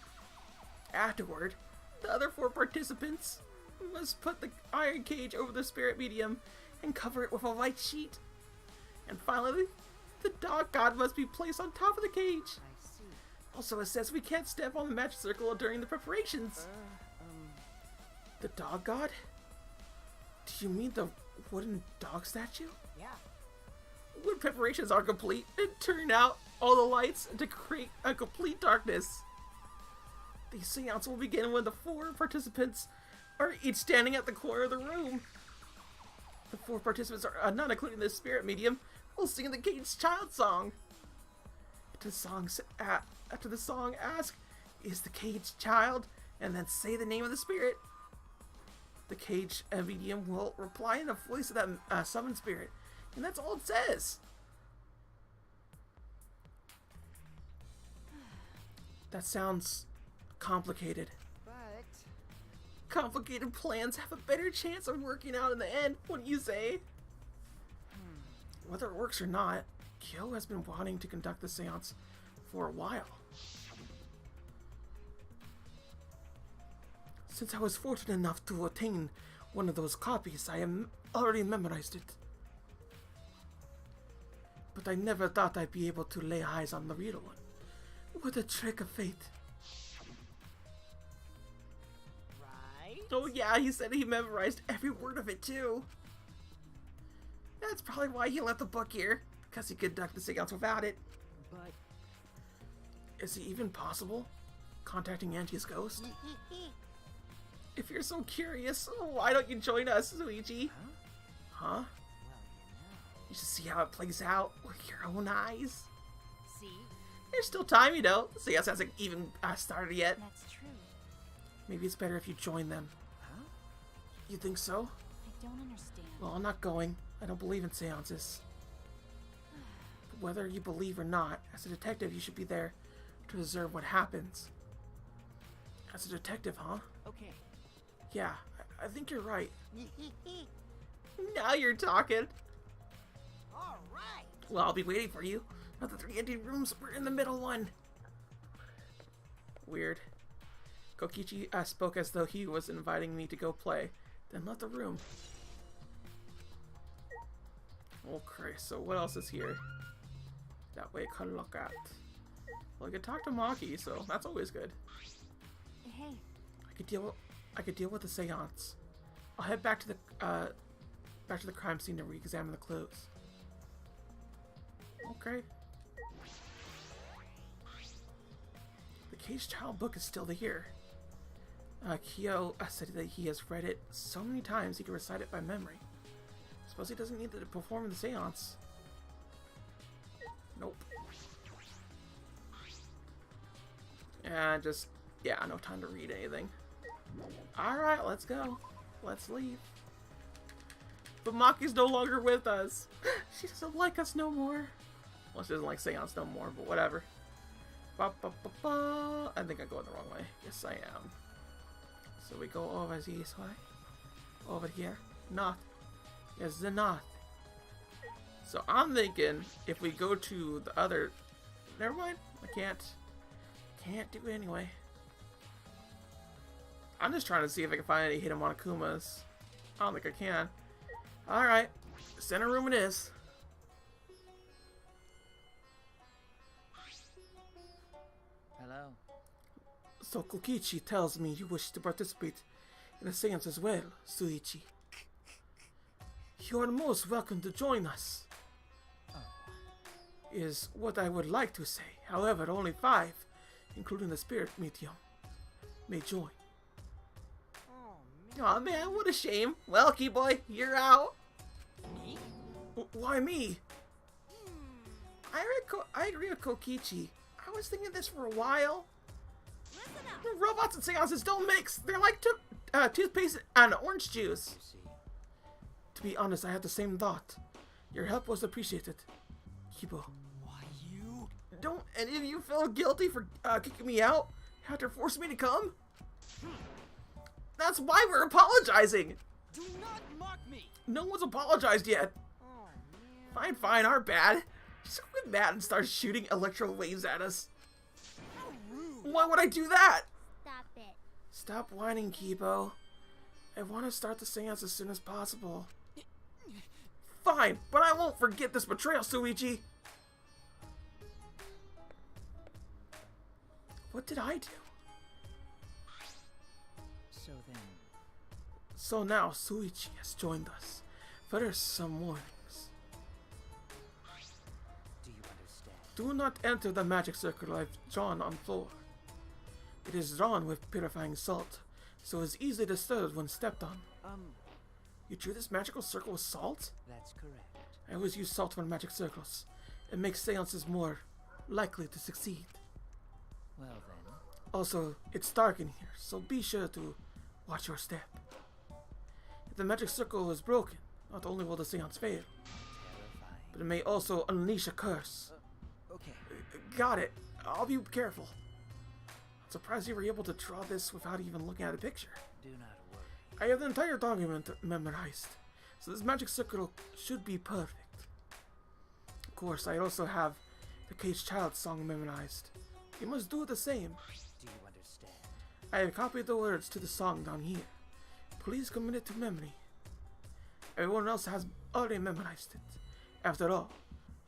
Afterward, the other 4 participants must put the iron cage over the spirit medium and cover it with a white sheet. And finally, the dog god must be placed on top of the cage. I see. Also, it says we can't step on the magic circle during the preparations. The dog god? Do you mean the wooden dog statue? Yeah. When preparations are complete, and turn out all the lights to create a complete darkness. The seance will begin when the 4 participants are each standing at the corner of the room. The 4 participants are not including the spirit medium will sing the caged child song. After the song, ask, "Is the caged child?" and then say the name of the spirit. The caged medium will reply in the voice of that summoned spirit, and that's all it says. That sounds complicated. But... Complicated plans have a better chance of working out in the end, wouldn't you say? Whether it works or not, Kyo has been wanting to conduct the seance for a while. Since I was fortunate enough to attain one of those copies, I have already memorized it. But I never thought I'd be able to lay eyes on the real one. What a trick of fate. Right? Oh yeah, he said he memorized every word of it too. That's probably why he left the book here, because he could conduct the seance without it. But... Is it even possible? Contacting Angie's ghost? If you're so curious, why don't you join us, Luigi? Huh? Well, You should see how it plays out with your own eyes. See? There's still time, you know. The seance hasn't even started yet. That's true. Maybe it's better if you join them. Huh? You think so? I don't understand. Well, I'm not going. I don't believe in seances. But whether you believe or not, as a detective, you should be there to observe what happens. As a detective, huh? Okay. Yeah, I think you're right. Now you're talking. All right. Well, I'll be waiting for you. Not the 3 empty rooms, we're in the middle one. Weird. Kokichi spoke as though he was inviting me to go play, then left the room. Okay, so what else is here? That way I can look at. Well, I could talk to Maki, so that's always good. Hey, I could deal with the seance. I'll head back to the crime scene to re-examine the clues. Okay. The Caged Child book is still here. Kyo said that he has read it so many times he can recite it by memory. Suppose he doesn't need to perform in the seance. Nope. And yeah, no time to read anything. Alright, let's go. Let's leave. But Maki's no longer with us. She doesn't like us no more. Well, she doesn't like seance no more, but whatever. Ba, ba, ba, ba. I think I'm going the wrong way. Yes, I am. So we go over this way. Over here. Not. Yes, the north. So I'm thinking if we go to the other... Never mind. I can't do it anyway. I'm just trying to see if I can find any hidden Monokumas. I don't think I can. Alright. Center room it is. Hello. So Kokichi tells me you wish to participate in the seance as well, Suichi. You are most welcome to join us. Is what I would like to say. However, only 5, including the spirit medium, may join. Oh, Aw man, what a shame. Well, key boy, you're out. me? Why me? I agree with Kokichi. I was thinking this for a while. listen up. Robots and seances don't mix. They're like toothpaste and orange juice. You see. To be honest, I had the same thought. Your help was appreciated. Kibo. Why you? Don't any of you feel guilty for kicking me out after forcing me to come? That's why we're apologizing. Do not mock me. No one's apologized yet. Oh man. Fine, our bad. Just go mad and start shooting electro waves at us. How rude. Why would I do that? Stop it. Stop whining, Kibo. I want to start the seance as soon as possible. Fine, but I won't forget this betrayal, Suichi. What did I do? So then, So now Suichi has joined us. First, some warnings. do you understand? Do not enter the magic circle I've drawn on floor. It is drawn with purifying salt, so it's easily disturbed when stepped on. You drew this magical circle with salt? That's correct. I always use salt for magic circles. It makes seances more likely to succeed. Well then, Also, it's dark in here, so be sure to watch your step. If the magic circle is broken, not only will the seance fail, terrifying. but it may also unleash a curse. Okay. Got it. I'll be careful. I'm surprised you were able to draw this without even looking at a picture. Do not worry. I have the entire document memorized, so this magic circle should be perfect. Of course, I also have the Caged Child song memorized. You must do the same. Do you understand? I have copied the words to the song down here. Please commit it to memory. Everyone else has already memorized it. After all,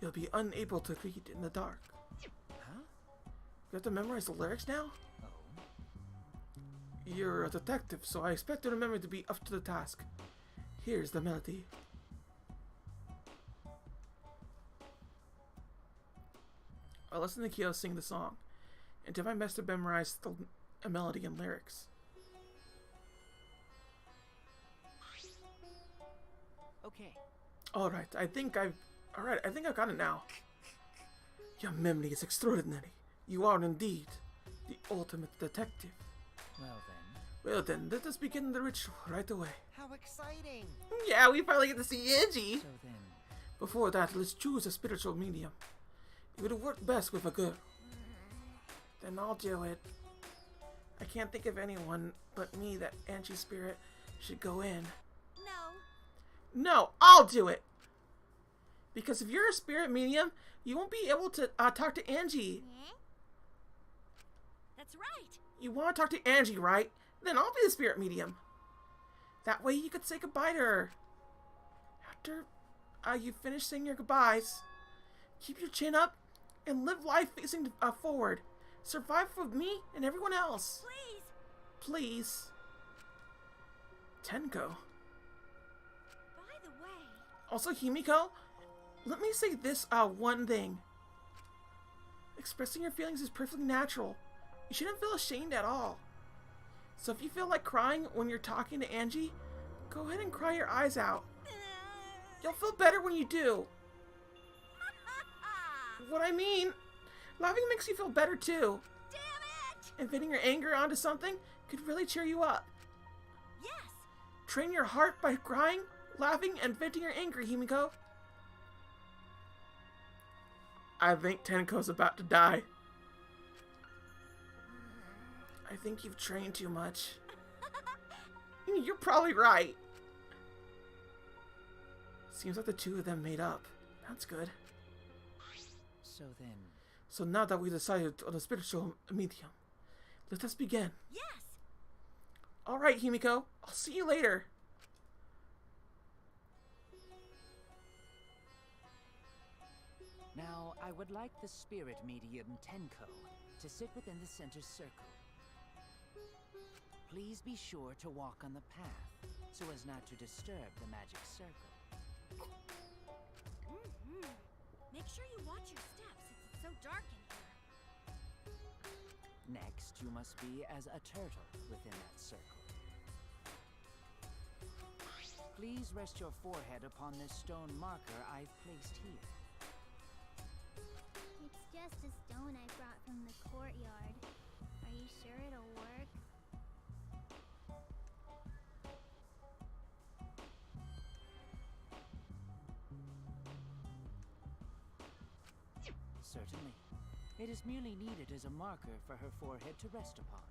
you'll be unable to read in the dark. Huh? You have to memorize the lyrics now? Oh. You're a detective, so I expect your memory to be up to the task. Here's the melody. I'll listen to Kyo sing the song, and do my best to memorize the melody and lyrics. Okay. Alright, I think I've got it now. Your memory is extraordinary. You are indeed the ultimate detective. Well then. Let us begin the ritual right away. How exciting! Yeah, we finally get to see Angie! So then, Before that, let's choose a spiritual medium. It would work best with a girl. Then I'll do it. I can't think of anyone but me that Angie's spirit should go in. No. No, I'll do it! Because if you're a spirit medium, you won't be able to talk to Angie. Eh? That's right. You want to talk to Angie, right? Then I'll be the spirit medium. That way you could say goodbye to her. After you finish saying your goodbyes, keep your chin up and live life facing forward. Survive with me and everyone else. Please. Please. Tenko. By the way. Also, Himiko, let me say this one thing. Expressing your feelings is perfectly natural. You shouldn't feel ashamed at all. So if you feel like crying when you're talking to Angie, go ahead and cry your eyes out. You'll feel better when you do. What I mean, laughing makes you feel better too. Damn it! And venting your anger onto something could really cheer you up. Yes. Train your heart by crying, laughing, and venting your anger, Himiko. I think Tenko's about to die. I think you've trained too much. You're probably right. Seems like the two of them made up. That's good. So now that we decided on the spiritual medium, let us begin. Yes. Alright, Himiko. I'll see you later. Now, I would like the spirit medium Tenko to sit within the center circle. Please be sure to walk on the path so as not to disturb the magic circle. Make sure you watch your steps. It's so dark in here. Next, you must be as a turtle within that circle. Please rest your forehead upon this stone marker I've placed here. It's just a stone I brought from the courtyard. Are you sure it'll work? Certainly. It is merely needed as a marker for her forehead to rest upon.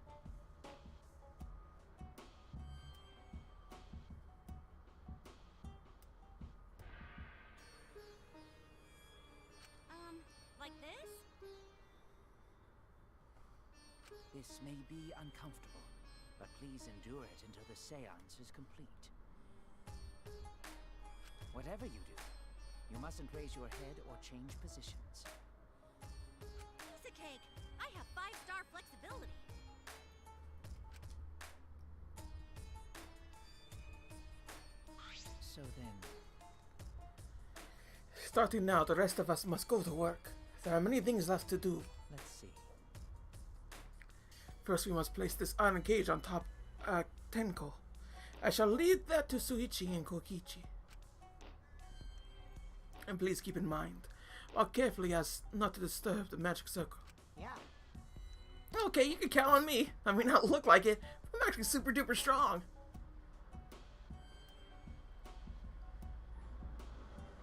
Like this? This may be uncomfortable, but please endure it until the seance is complete. Whatever you do, you mustn't raise your head or change positions. Piece of cake. I have 5-star flexibility. So then, Starting now, the rest of us must go to work. There are many things left to do. let's see. First, we must place this iron cage on top Tenko. I shall lead that to Suichi and Kokichi. And please keep in mind, walk carefully as not to disturb the magic circle. Yeah. Okay, you can count on me. I may not look like it, but I'm actually super duper strong.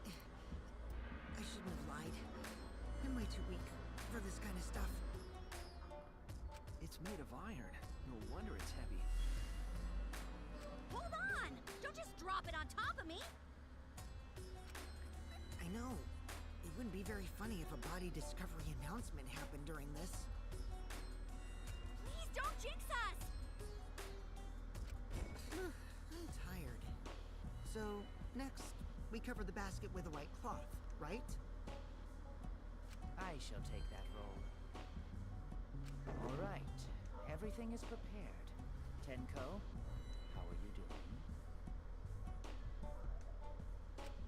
I shouldn't have lied. I'm way too weak for this kind of stuff. It's made of iron. No wonder it's heavy. Hold on! Don't just drop it on top of me! I know. It wouldn't be very funny if a body discovery announcement happened during this. Please don't jinx us! I'm tired. So, next, we cover the basket with a white cloth, right? I shall take that role. All right. Everything is prepared. Tenko, how are you doing?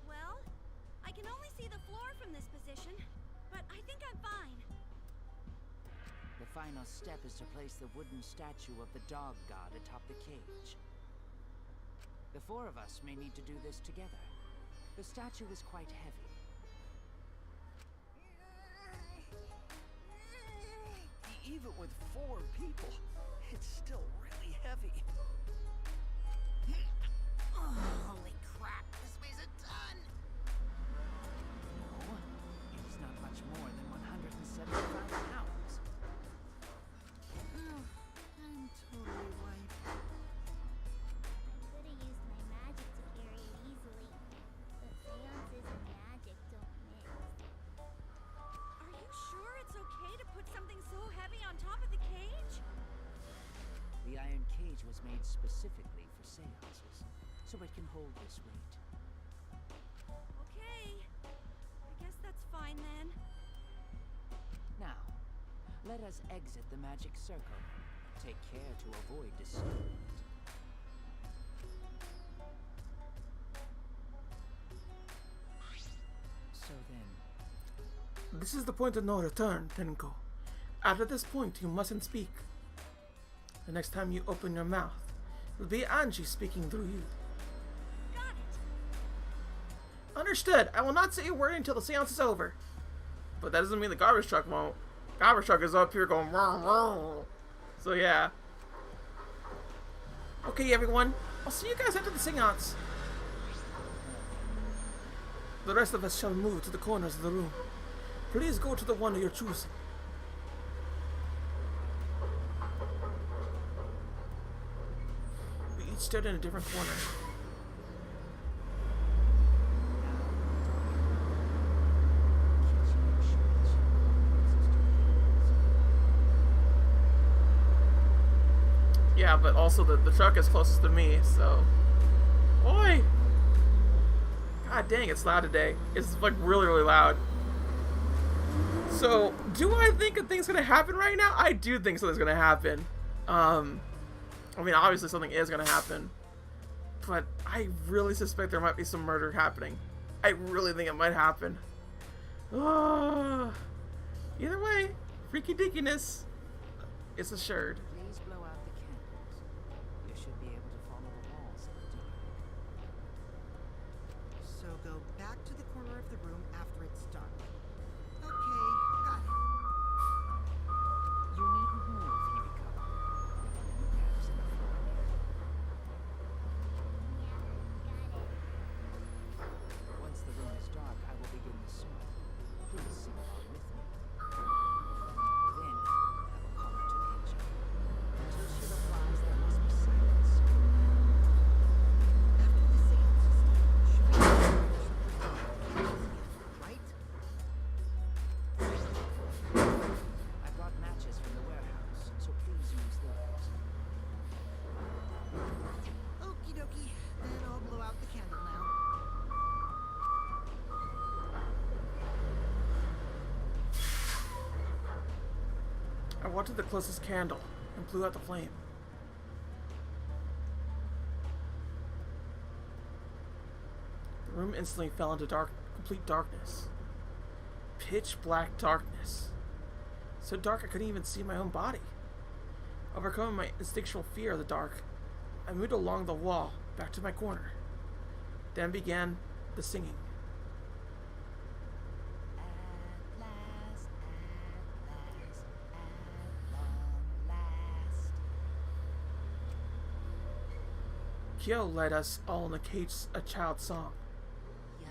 Well, I can only see the floor from this position, but I think I'm fine. The final step is to place the wooden statue of the dog god atop the cage. The four of us may need to do this together. The statue is quite heavy. Even with 4 people, it's still really heavy. Holy crap, this weighs a ton! No, it is not much more than 175 pounds. I'm totally wiped. I could have used my magic to carry it easily. But seances and magic don't The iron cage was made specifically for seances, so it can hold this weight. Okay. I guess that's fine then. Now, let us exit the magic circle. Take care to avoid discernment. So then, This is the point of no return, Tenko. After this point, you mustn't speak. The next time you open your mouth, it'll be Angie speaking through you. Got it. Understood. I will not say a word until the seance is over. But that doesn't mean the garbage truck won't. Garbage truck is up here going row, row. So yeah. Okay, everyone. I'll see you guys after the seance. The rest of us shall move to the corners of the room. Please go to the one of your choosing. We each stood in a different corner. Yeah, but also the truck is closest to me, so... Oi! God dang, it's loud today. It's like really, really loud. So, do I think a thing's gonna happen right now? I do think something's gonna happen. I mean, obviously something is gonna happen. But I really suspect there might be some murder happening. I really think it might happen. Either way, freaky dickiness is assured. please blow out the candles. You should be able to follow the walls in the dark. So go back to the corner of the room after it's dark. Okay, got it. You needn't move, Himiko. There are no gaps in the floor here. Once the room is dark, I will begin the song. Please sing along with me. Then, I will call out to Angie. Until she replies, there must be silence. After the seance is done, should we right? I brought matches from the warehouse, so please use those. Okie dokie. Then I'll blow out the candle now. I went to the closest candle and blew out the flame. The room instantly fell into complete darkness. Pitch black darkness. So dark I couldn't even see my own body. Overcoming my instinctual fear of the dark, I moved along the wall back to my corner. Then began the singing. At last, at long last. Kyo led us all in a child's song.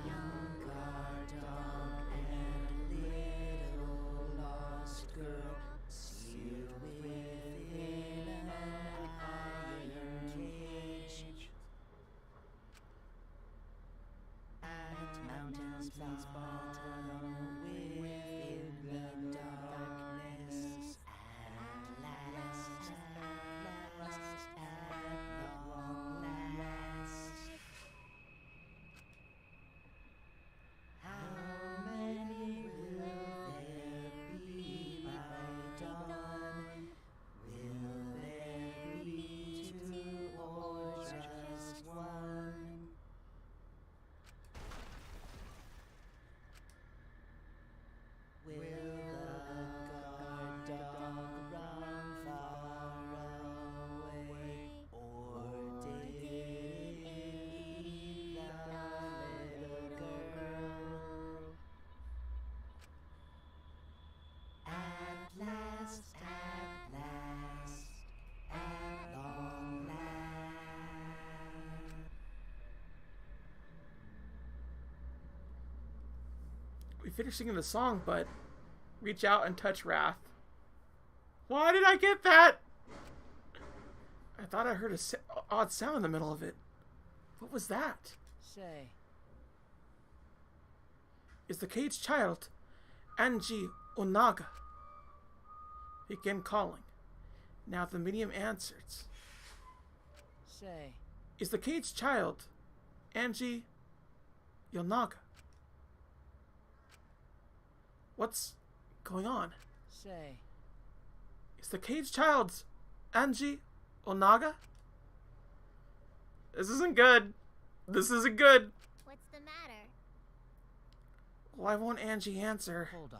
Young guard dog and little lost girl, sealed within an iron cage. At mountains bottom within the darkness. At last, at long last. How many will there be by dawn? Will there be two or just one? Will the guard dog run far away, or did it eat the little girl? At last, at long last. We finished singing the song, but reach out and touch Wrath. Why did I get that? I thought I heard a odd sound in the middle of it. What was that? Say, Is the caged child, Angie Onaga. Began calling. Now the medium answers. Say, is the caged child, Angie Yonaga. What's going on? say, Is the caged child's Angie Onaga? This isn't good. This isn't good. What's the matter? Why won't Angie answer? hold on.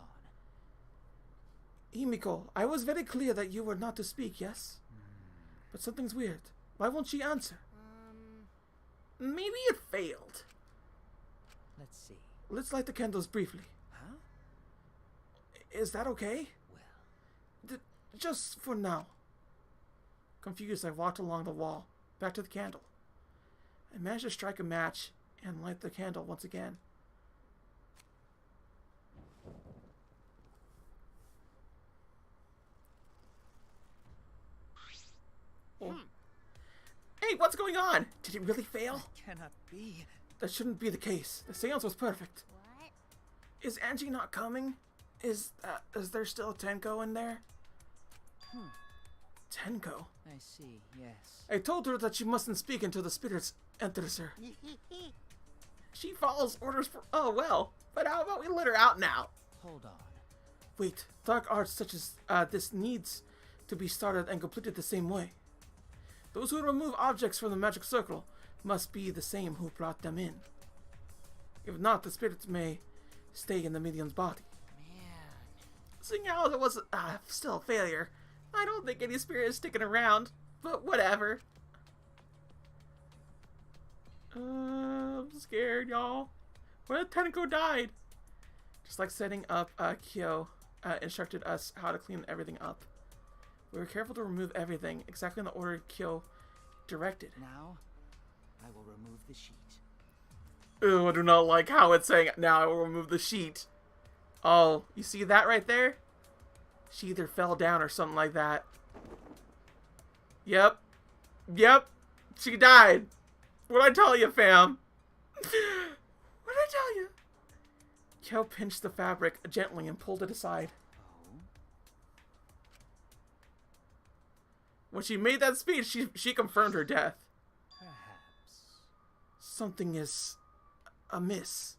Himiko, I was very clear that you were not to speak, yes? But something's weird. Why won't she answer? Maybe it failed. Let's see. Let's light the candles briefly. Huh? Is that okay? Well, Just for now. Confused, I walked along the wall, back to the candle. I managed to strike a match and light the candle once again. Oh. Hey, what's going on? Did it really fail? Cannot be. That shouldn't be the case. The seance was perfect. What? Is Angie not coming? Is there still Tenko in there? Tenko? I see, yes. I told her that she mustn't speak until the spirits enters her. She follows orders for— oh well, but how about we let her out now? Hold on. Wait, dark arts such as this needs to be started and completed the same way. Those who remove objects from the magic circle must be the same who brought them in. If not, the spirits may stay in the medium's body. Man. Seeing how it was still a failure, I don't think any spirit is sticking around, but whatever. I'm scared, y'all. What if Tenko died? Just like setting up, Kyo instructed us how to clean everything up. We were careful to remove everything, exactly in the order Kyo directed. Now, I will remove the sheet. Ew, I do not like how it's saying, now I will remove the sheet. Oh, you see that right there? She either fell down or something like that. Yep. Yep. She died. What'd I tell you, fam? What'd I tell you? Kyo pinched the fabric gently and pulled it aside. Oh? When she made that speech, she confirmed her death. Perhaps. Something is amiss.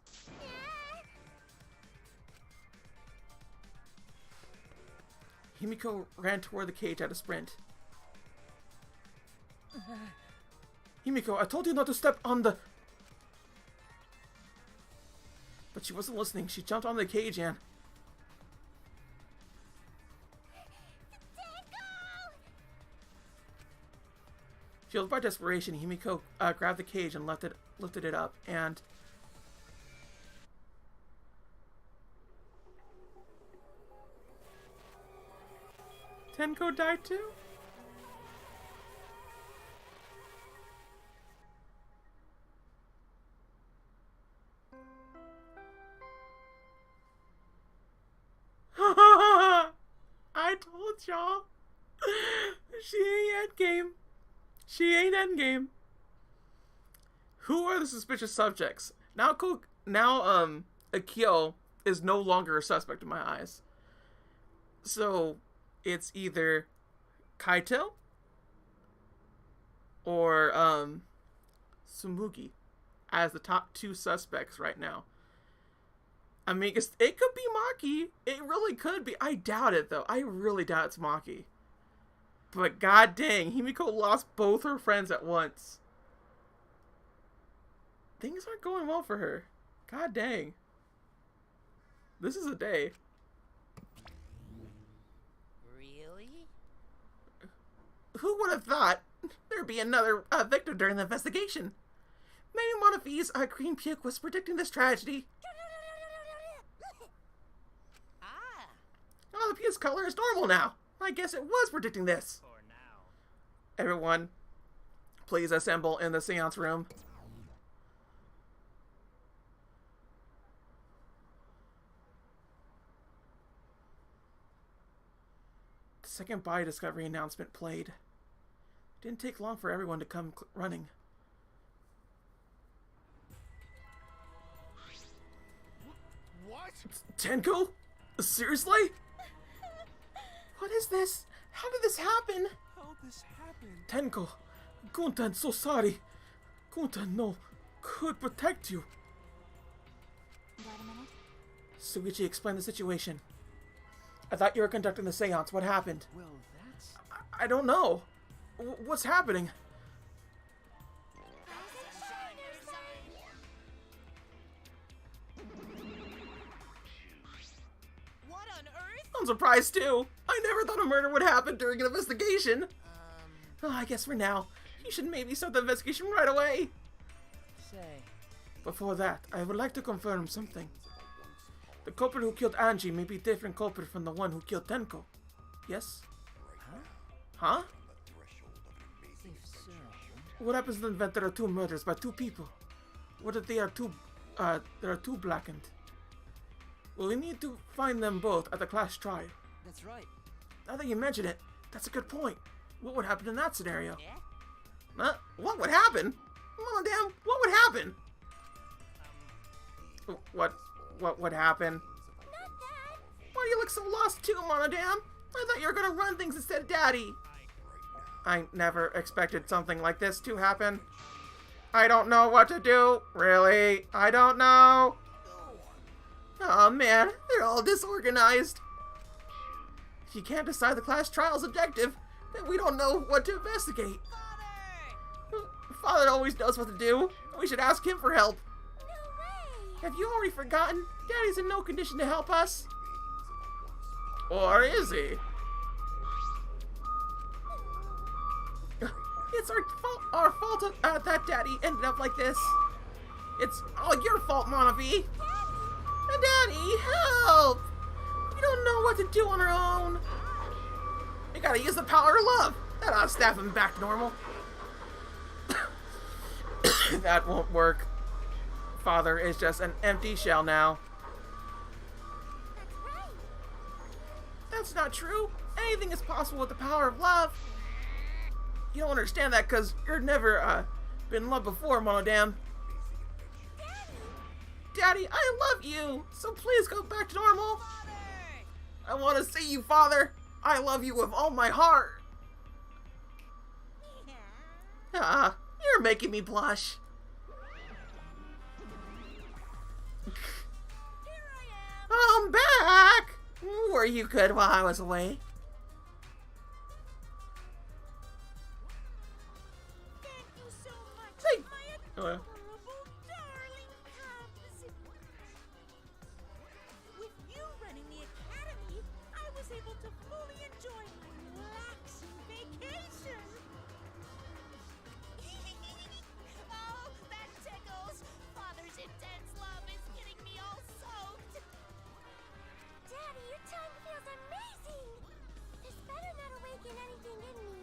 Himiko ran toward the cage at a sprint. Himiko, I told you not to step on the... But she wasn't listening. She jumped on the cage and... Fueled by desperation, Himiko grabbed the cage and lifted it up, and... Tenko died too? I told y'all. She ain't endgame. She ain't endgame. Who are the suspicious subjects? Now Akio is no longer a suspect in my eyes. So it's either Kaito or Sumugi as the top two suspects right now. I mean, it could be Maki. It really could be. I doubt it, though. I really doubt it's Maki. But god dang, Himiko lost both her friends at once. Things aren't going well for her. God dang. This is a day. Really? Who would have thought there'd be another victim during the investigation? Maybe Monofe's green puke was predicting this tragedy. Oh, the puke's color is normal now. I guess it was predicting this. For now. Everyone, please assemble in the seance room. The second body discovery announcement played. It didn't take long for everyone to come running. What? Tenko? Seriously? What is this? How did this happen? How this happened? Tenko, Gunta, I'm so sorry. Gunta, no, could protect you. Wait a minute. Suichi, explain the situation. I thought you were conducting the seance. What happened? Well, that's... I don't know. What's happening? What on earth? I'm surprised too. I never thought a murder would happen during an investigation. Oh, I guess for now, you should maybe start the investigation right away. Say, Before that, I would like to confirm something. The culprit who killed Angie may be a different culprit from the one who killed Tenko. Yes? Huh? if so... What happens in the event there are two murders by two people? What if there are two blackened? Well, we need to find them both at the class trial. That's right. Now that you mention it, that's a good point. What would happen in that scenario? Yeah? What would happen? Come on, damn, what would happen? What would happen? Not that. Why do you look so lost too, Monodam? I thought you were gonna run things instead of Daddy. I never expected something like this to happen. I don't know what to do. Really, I don't know. Oh man, they're all disorganized. If you can't decide the class trial's objective, then we don't know what to investigate. Father always knows what to do. We should ask him for help. No way. Have you already forgotten? Daddy's in no condition to help us. Or is he? It's our fault that Daddy ended up like this. It's all your fault, Monavi. Daddy, help! We don't know what to do on our own. We gotta use the power of love. That ought to snap him back to normal. That won't work. Father is just an empty shell now. That's right. That's not true. Anything is possible with the power of love. You don't understand that because you've never been in love before, Monodam. Daddy, I love you, so please go back to normal. I want to see you, Father. I love you with all my heart. You're making me blush. I'm back. Were you good while I was away? Thank you so much, Hey. my adorable, darling cubs. With you running the academy, I was able to fully enjoy my relaxing vacation. Oh, that tickles. Father's intense love is getting me all soaked. Daddy, your tongue feels amazing. This better not awaken anything in me.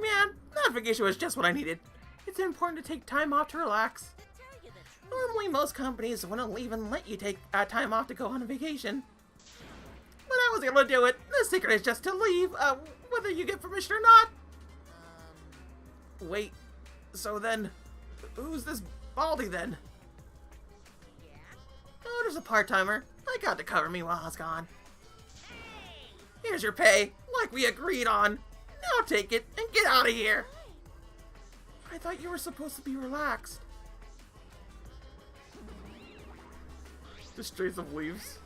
Man, that vacation was just what I needed. It's important to take time off to relax. To tell you the truth, Normally, most companies wouldn't even let you take time off to go on a vacation. But I was able to do it. The secret is just to leave, whether you get permission or not. Wait, so then, who's this Baldy then? yeah. Oh, there's a part-timer. I got to cover me while I was gone. Here's your pay, like we agreed on. Now take it and get out of here. I thought you were supposed to be relaxed. The streets of leaves.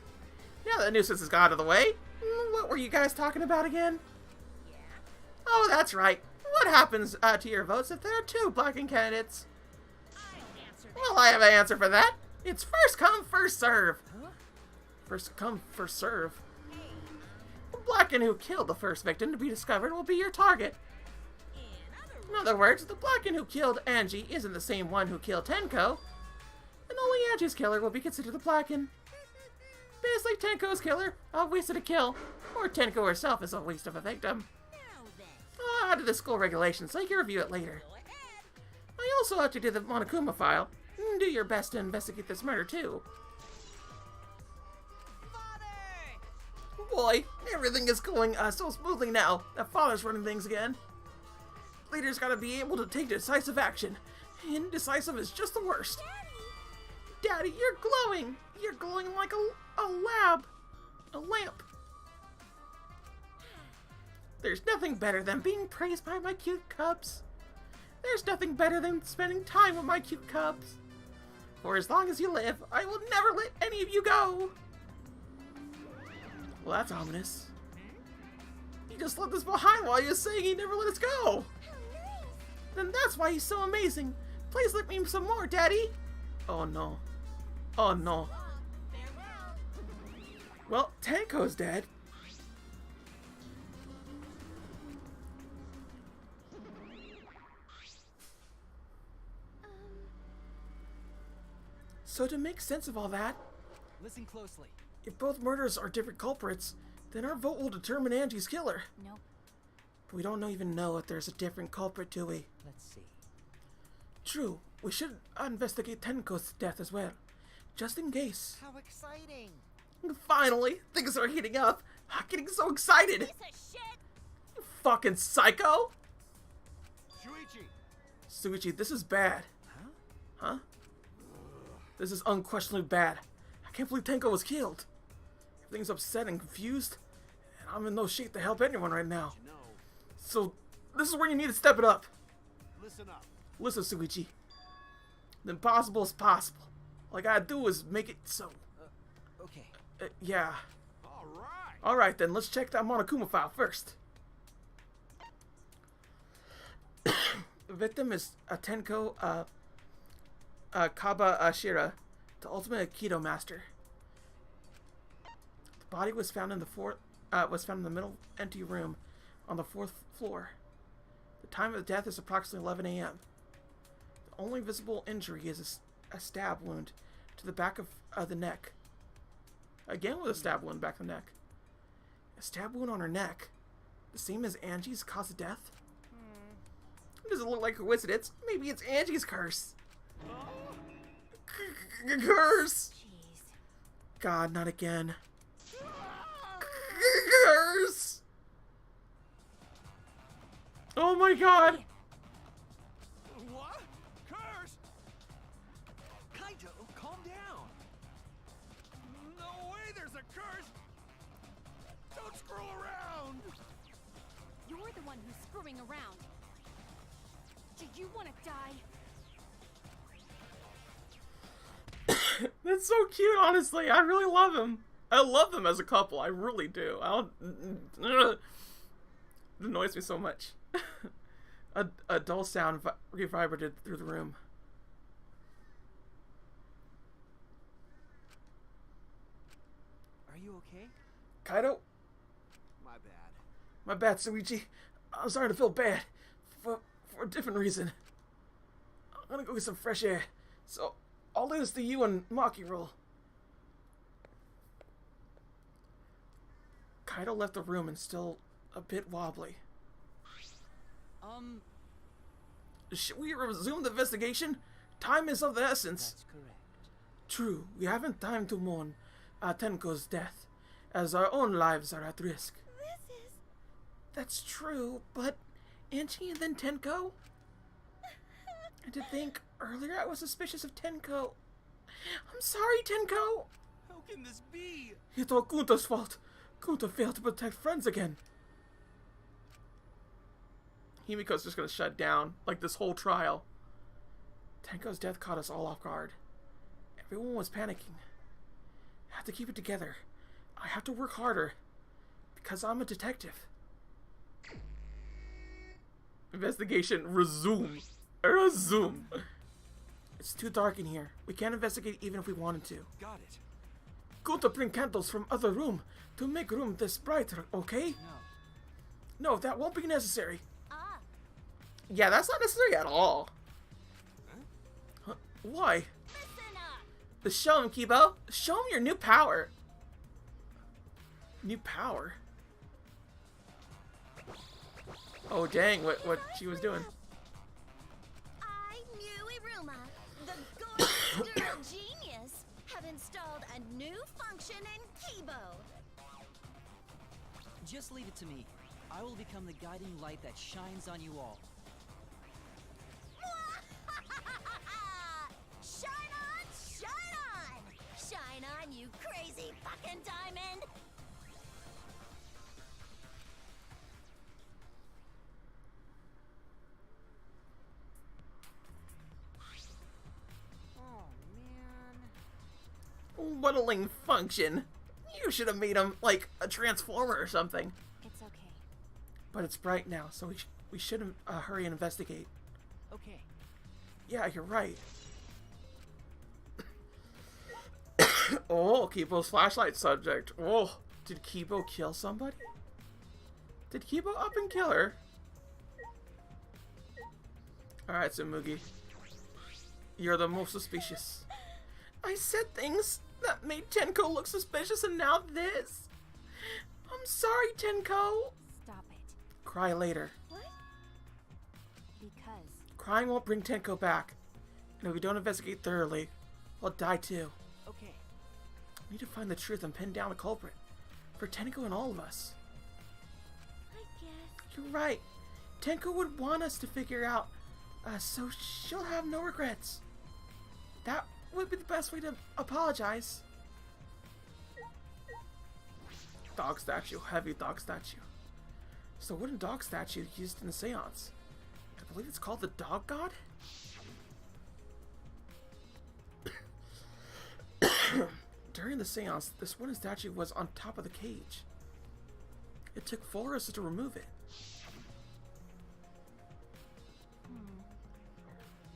Now that nuisance has got out of the way, what were you guys talking about again? Yeah. Oh, that's right. What happens to your votes if there are two blackened candidates? I'll answer that. Well, I have an answer for that. It's first come, first serve. First come, first serve. The blackened who killed the first victim to be discovered will be your target. In other words, the blackened who killed Angie isn't the same one who killed Tenko, and only Angie's killer will be considered the blackened. Basically, Tenko's killer wasted a kill, or Tenko herself is a waste of a victim. Now then, I'll add to the school regulations so you can review it later. go ahead. I also have to do the Monokuma file. Do your best to investigate this murder, too. Father! Boy, everything is going so smoothly now that Father's running things again. Leaders gotta be able to take decisive action. Indecisive is just the worst. Daddy, you're glowing! You're glowing like a lamp. There's nothing better than being praised by my cute cubs. There's nothing better than spending time with my cute cubs. For as long as you live, I will never let any of you go. Well, that's ominous. He just left us behind while he was saying he never let us go. Then that's why he's so amazing. Please let me some more, Daddy. Oh no. Oh no. Well, Tenko's dead. So to make sense of all that, Listen closely. if both murders are different culprits, then our vote will determine Angie's killer. Nope. But we don't even know if there's a different culprit, do we? Let's see. True, we should investigate Tenko's death as well, just in case. How exciting! Finally, things are heating up. I'm getting so excited. Piece of shit! You fucking psycho! Shuichi! Suichi, this is bad. Huh? This is unquestionably bad. I can't believe Tenko was killed. Everything's upset and confused, and I'm in no shape to help anyone right now. No. So, this is where you need to step it up. Listen up. Listen, Suichi. The impossible is possible. All I gotta do is make it so. Okay. Yeah. All right. Alright then, let's check that Monokuma file first. The victim is Tenko Kabashira, the ultimate Aikido master. The body was found in the middle empty room on the 4th floor. The time of death is approximately 11 a.m. The only visible injury is a stab wound to the back of the neck. Again with a stab wound back of the neck. A stab wound on her neck. The same as Angie's cause of death? Does it look like a coincidence? Maybe it's Angie's curse. Curse! Jeez. God, not again. Curse! Oh my god! What? Curse? Kaito, calm down. No way there's a curse. Don't screw around. You're the one who's screwing around. Do you want to die? That's so cute, honestly. I really love him. I love them as a couple. I really do. It annoys me so much. A dull sound reverberated through the room. Are you okay? Kaido? My bad. My bad, Suichi. I'm starting to feel bad. For a different reason. I'm gonna go get some fresh air. So, I'll leave this to you and Maki roll. Kaido left the room and still a bit wobbly. Should we resume the investigation? Time is of the essence. That's correct. True, we haven't time to mourn Tenko's death, as our own lives are at risk. This is... That's true, but Angie and then Tenko? And to think, earlier I was suspicious of Tenko. I'm sorry, Tenko! How can this be? It's all Gunta's fault. Gunta failed to protect friends again. Himiko's just gonna shut down, like this whole trial. Tenko's death caught us all off guard. Everyone was panicking. I have to keep it together. I have to work harder. Because I'm a detective. Investigation resume. Resume. It's too dark in here. We can't investigate even if we wanted to. Got it. Go to bring candles from other room to make room this brighter, okay? No, that won't be necessary. Ah, Yeah, that's not necessary at all. Huh? Why? listen up! The show him, Kibo. Show him your new power. New power? Oh, dang, what she was doing. I, Mu Iruma, the gorgeous girl genius, have installed a new function in Kibo. Just leave it to me. I will become the guiding light that shines on you all. Shine on, shine Shine on, you crazy fucking diamond! Oh, man. Whittling function. You should have made him like a transformer or something. It's okay. But it's bright now, so we shouldn't hurry and investigate. Okay. Yeah, you're right. Oh, Kibo's flashlight subject. Oh, did Kibo kill somebody? Did Kibo up and kill her? Alright, Tsumugi. You're the most suspicious. I said things that made Tenko look suspicious and now this. I'm sorry, Tenko. Stop it. Cry later. What? Because Crying won't bring Tenko back. And if we don't investigate thoroughly, we'll die too. Okay. We need to find the truth and pin down the culprit. For Tenko and all of us. I guess. You're right. Tenko would want us to figure out, so she'll have no regrets. That would be the best way to apologize. Dog statue. Heavy dog statue. It's the wooden dog statue used in the seance. I believe it's called the Dog God? During the seance, this wooden statue was on top of the cage. It took 4 hours to remove it.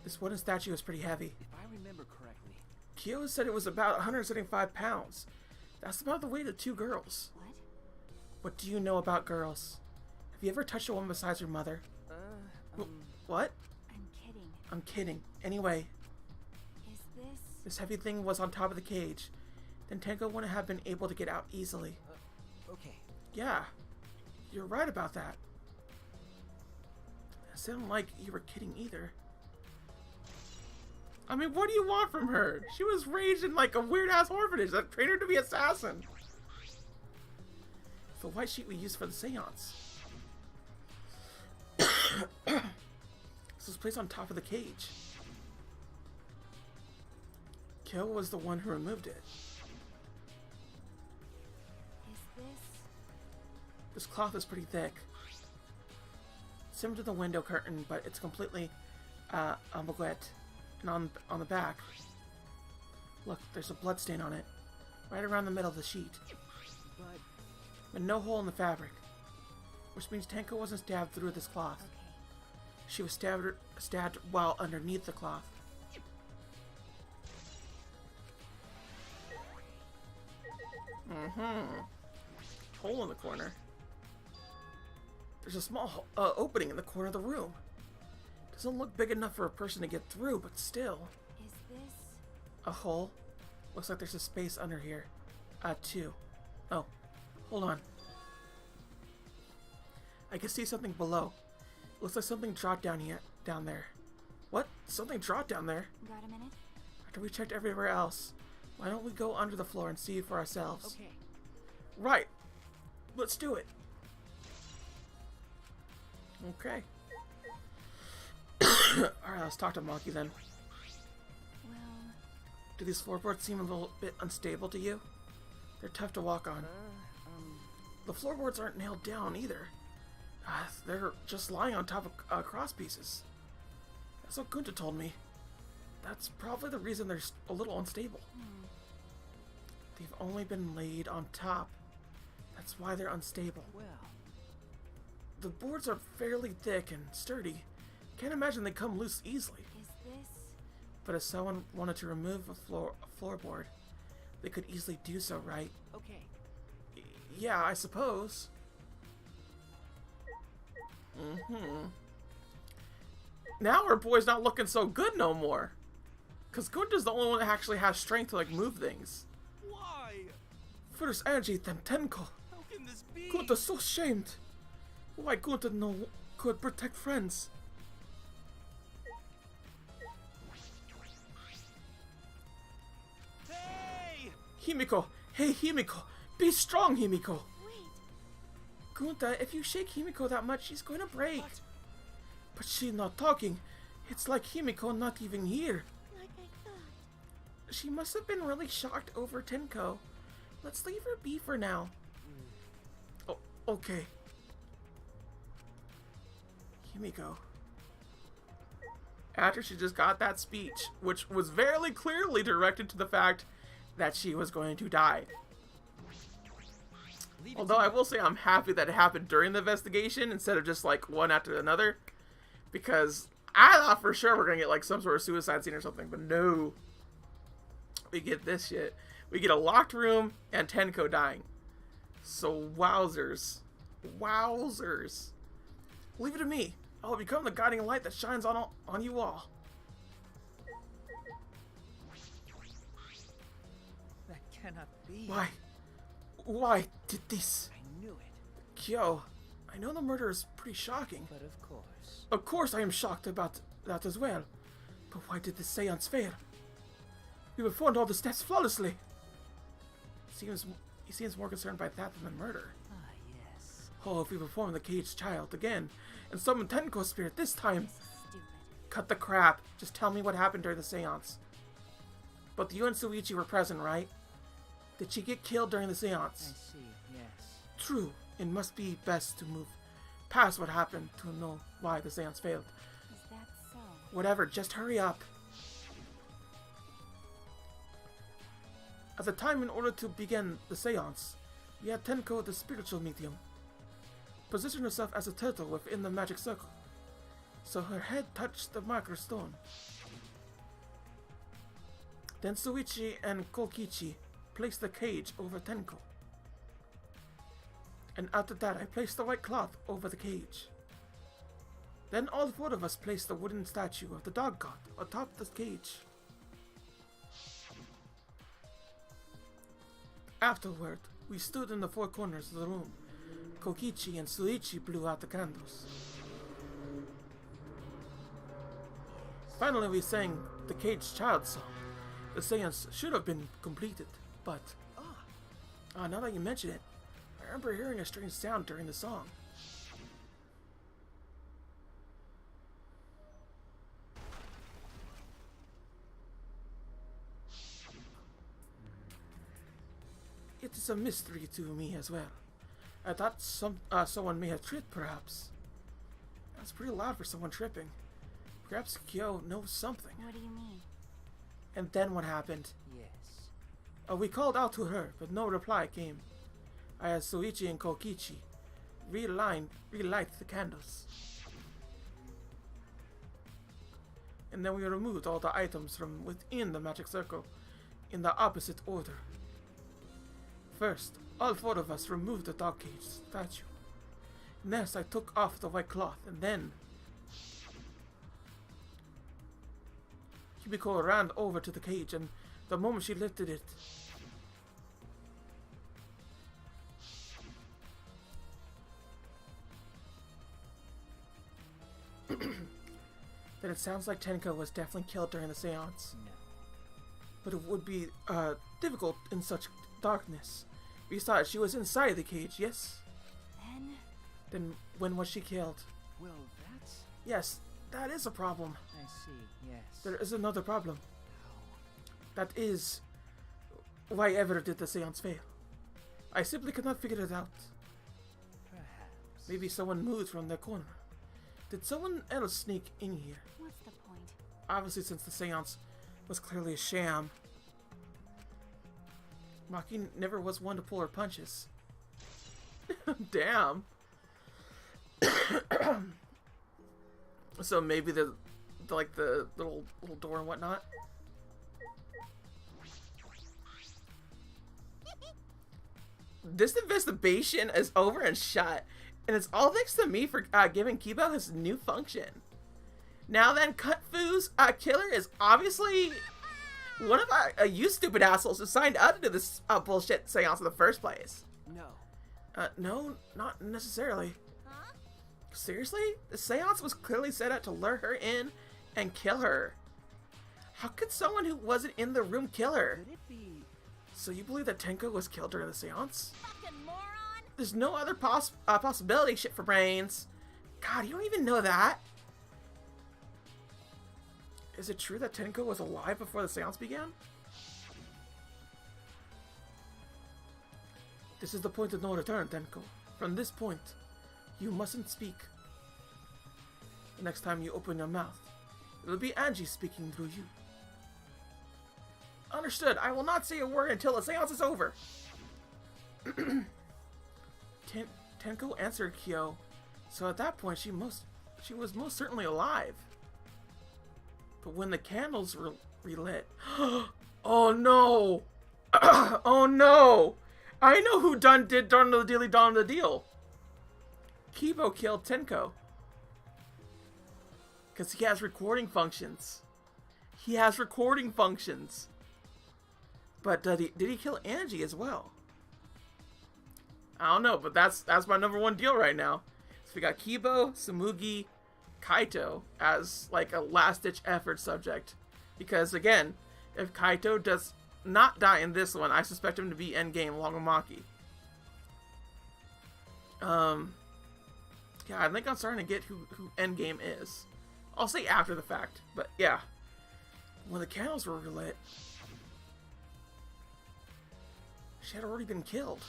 This wooden statue is pretty heavy. If I remember correctly, Kyo said it was about 175 pounds. That's about the weight of 2 girls. What? What do you know about girls? Have you ever touched a woman besides your mother? What? I'm kidding. I'm kidding. Anyway, Is this? this heavy thing was on top of the cage. Then Tenko wouldn't have been able to get out easily. okay. Yeah, you're right about that. It sounded like you were kidding either. I mean, what do you want from her? She was raised in like a weird-ass orphanage that trained her to be an assassin. The white sheet we used for the seance. This was placed on top of the cage. Kyo was the one who removed it. Is this? This cloth is pretty thick. Similar to the window curtain, but it's completely baguette. And on the back, look, there's a blood stain on it, right around the middle of the sheet. But no hole in the fabric, which means Tenko wasn't stabbed through this cloth. Okay. She was stabbed while underneath the cloth. Hole in the corner. There's a small opening in the corner of the room. Doesn't look big enough for a person to get through, but still. Is this? A hole? Looks like there's a space under here. 2. Oh, hold on. I can see something below. Looks like something dropped down there. What? Something dropped down there? Got a minute? After we checked everywhere else, why don't we go under the floor and see for ourselves? Okay. Right. Let's do it. Okay. Alright, let's talk to Maki then. Well, Do these floorboards seem a little bit unstable to you? They're tough to walk on. The floorboards aren't nailed down either. They're just lying on top of cross pieces. That's what Gunta told me. That's probably the reason they're a little unstable. They've only been laid on top. That's why they're unstable. Well, The boards are fairly thick and sturdy. Can't imagine they come loose easily. is this? But if someone wanted to remove a floorboard, they could easily do so, right? okay. Yeah, I suppose. Now our boy's not looking so good no more. Because Gunta's the only one that actually has strength to, like, move things. Why? First energy than Tenko. How can this be? Gunta's so shamed. Why Gunta could protect friends? Hey! Himiko! Hey, Himiko! Be strong, Himiko! Wait. Gunta, if you shake Himiko that much, she's going to break. What? But she's not talking. It's like Himiko not even here. Like I thought. She must have been really shocked over Tenko. Let's leave her be for now. Oh, okay. Himiko. After she just got that speech, which was very clearly directed to the fact that she was going to die. Although I will say I'm happy that it happened during the investigation instead of just like one after another. Because I thought for sure we're going to get like some sort of suicide scene or something, but no. We get this shit. We get a locked room and Tenko dying. So wowzers. Wowzers. Leave it to me. I will become the guiding light that shines on you all. That cannot be. Why? Why did this? I knew it. Kyo, I know the murder is pretty shocking. But of course. Of course I am shocked about that as well. But why did this seance fail? We performed all the steps flawlessly. He seems more concerned by that than the murder. Ah, yes. Oh, if we perform the caged child again, and summon Tenko's spirit this time. Stupid. Cut the crap. Just tell me what happened during the seance. But you and Suichi were present, right? Did she get killed during the I seance? see, yes. True. It must be best to move past what happened to know why the seance failed. Is that so? Whatever, just hurry up. At the time, in order to begin the seance, we had Tenko, the spiritual medium, position herself as a turtle within the magic circle, so her head touched the marker stone. Then Suichi and Kokichi placed the cage over Tenko. And after that, I placed the white cloth over the cage. Then all four of us placed the wooden statue of the dog god atop the cage. Afterward, we stood in the four corners of the room. Kokichi and Suichi blew out the candles. Finally, we sang the caged child song. The seance should have been completed, but... now that you mention it, I remember hearing a strange sound during the song. It is a mystery to me as well. I thought someone may have tripped, perhaps. That's pretty loud for someone tripping. Perhaps Kyo knows something. What do you mean? And then what happened? Yes. We called out to her, but no reply came. I had Suichi and Kokichi relight the candles. And then we removed all the items from within the magic circle in the opposite order. First, all four of us removed the dog cage statue. Next, I took off the white cloth, and then Hibiko ran over to the cage, and the moment she lifted it, then it sounds like Tenko was definitely killed during the seance. No. But it would be difficult in such darkness. Besides, she was inside the cage, yes? Then when was she killed? Well, that's... Yes, that is a problem. I see, yes. There is another problem. How? That is why ever did the seance fail. I simply could not figure it out. Perhaps. Maybe someone moved from their corner. Did someone else sneak in here? What's the point? Obviously, since the seance was clearly a sham. Maki never was one to pull her punches. Damn. So maybe the little door and whatnot. This investigation is over and shut, and it's all thanks to me for giving Kibo his new function. Now then, Kutfu's killer is obviously one of you stupid assholes who signed up to do this bullshit seance in the first place. No. No, not necessarily. Huh? Seriously? The seance was clearly set up to lure her in and kill her. How could someone who wasn't in the room kill her? Could it be... So you believe that Tenko was killed during the seance? Fucking moron! There's no other possibility, shit for brains. God, you don't even know that. Is it true that Tenko was alive before the seance began? This is the point of no return, Tenko. From this point, you mustn't speak. The next time you open your mouth, it'll be Angie speaking through you. Understood. I will not say a word until the seance is over. Tenko answered Kyo, so at that point she was most certainly alive. But when the candles were relit, oh no! Oh no! I know who did Dawn of the Deal. Kibo killed Tenko. Because he has recording functions. He has recording functions. But did he kill Angie as well? I don't know, but that's my #1 deal right now. So we got Kibo, Tsumugi, Kaito as like a last-ditch effort subject. Because again, if Kaito does not die in this one, I suspect him to be endgame Logomaki. Yeah, I think I'm starting to get who endgame is. I'll say after the fact, but yeah. When the candles were lit, she had already been killed.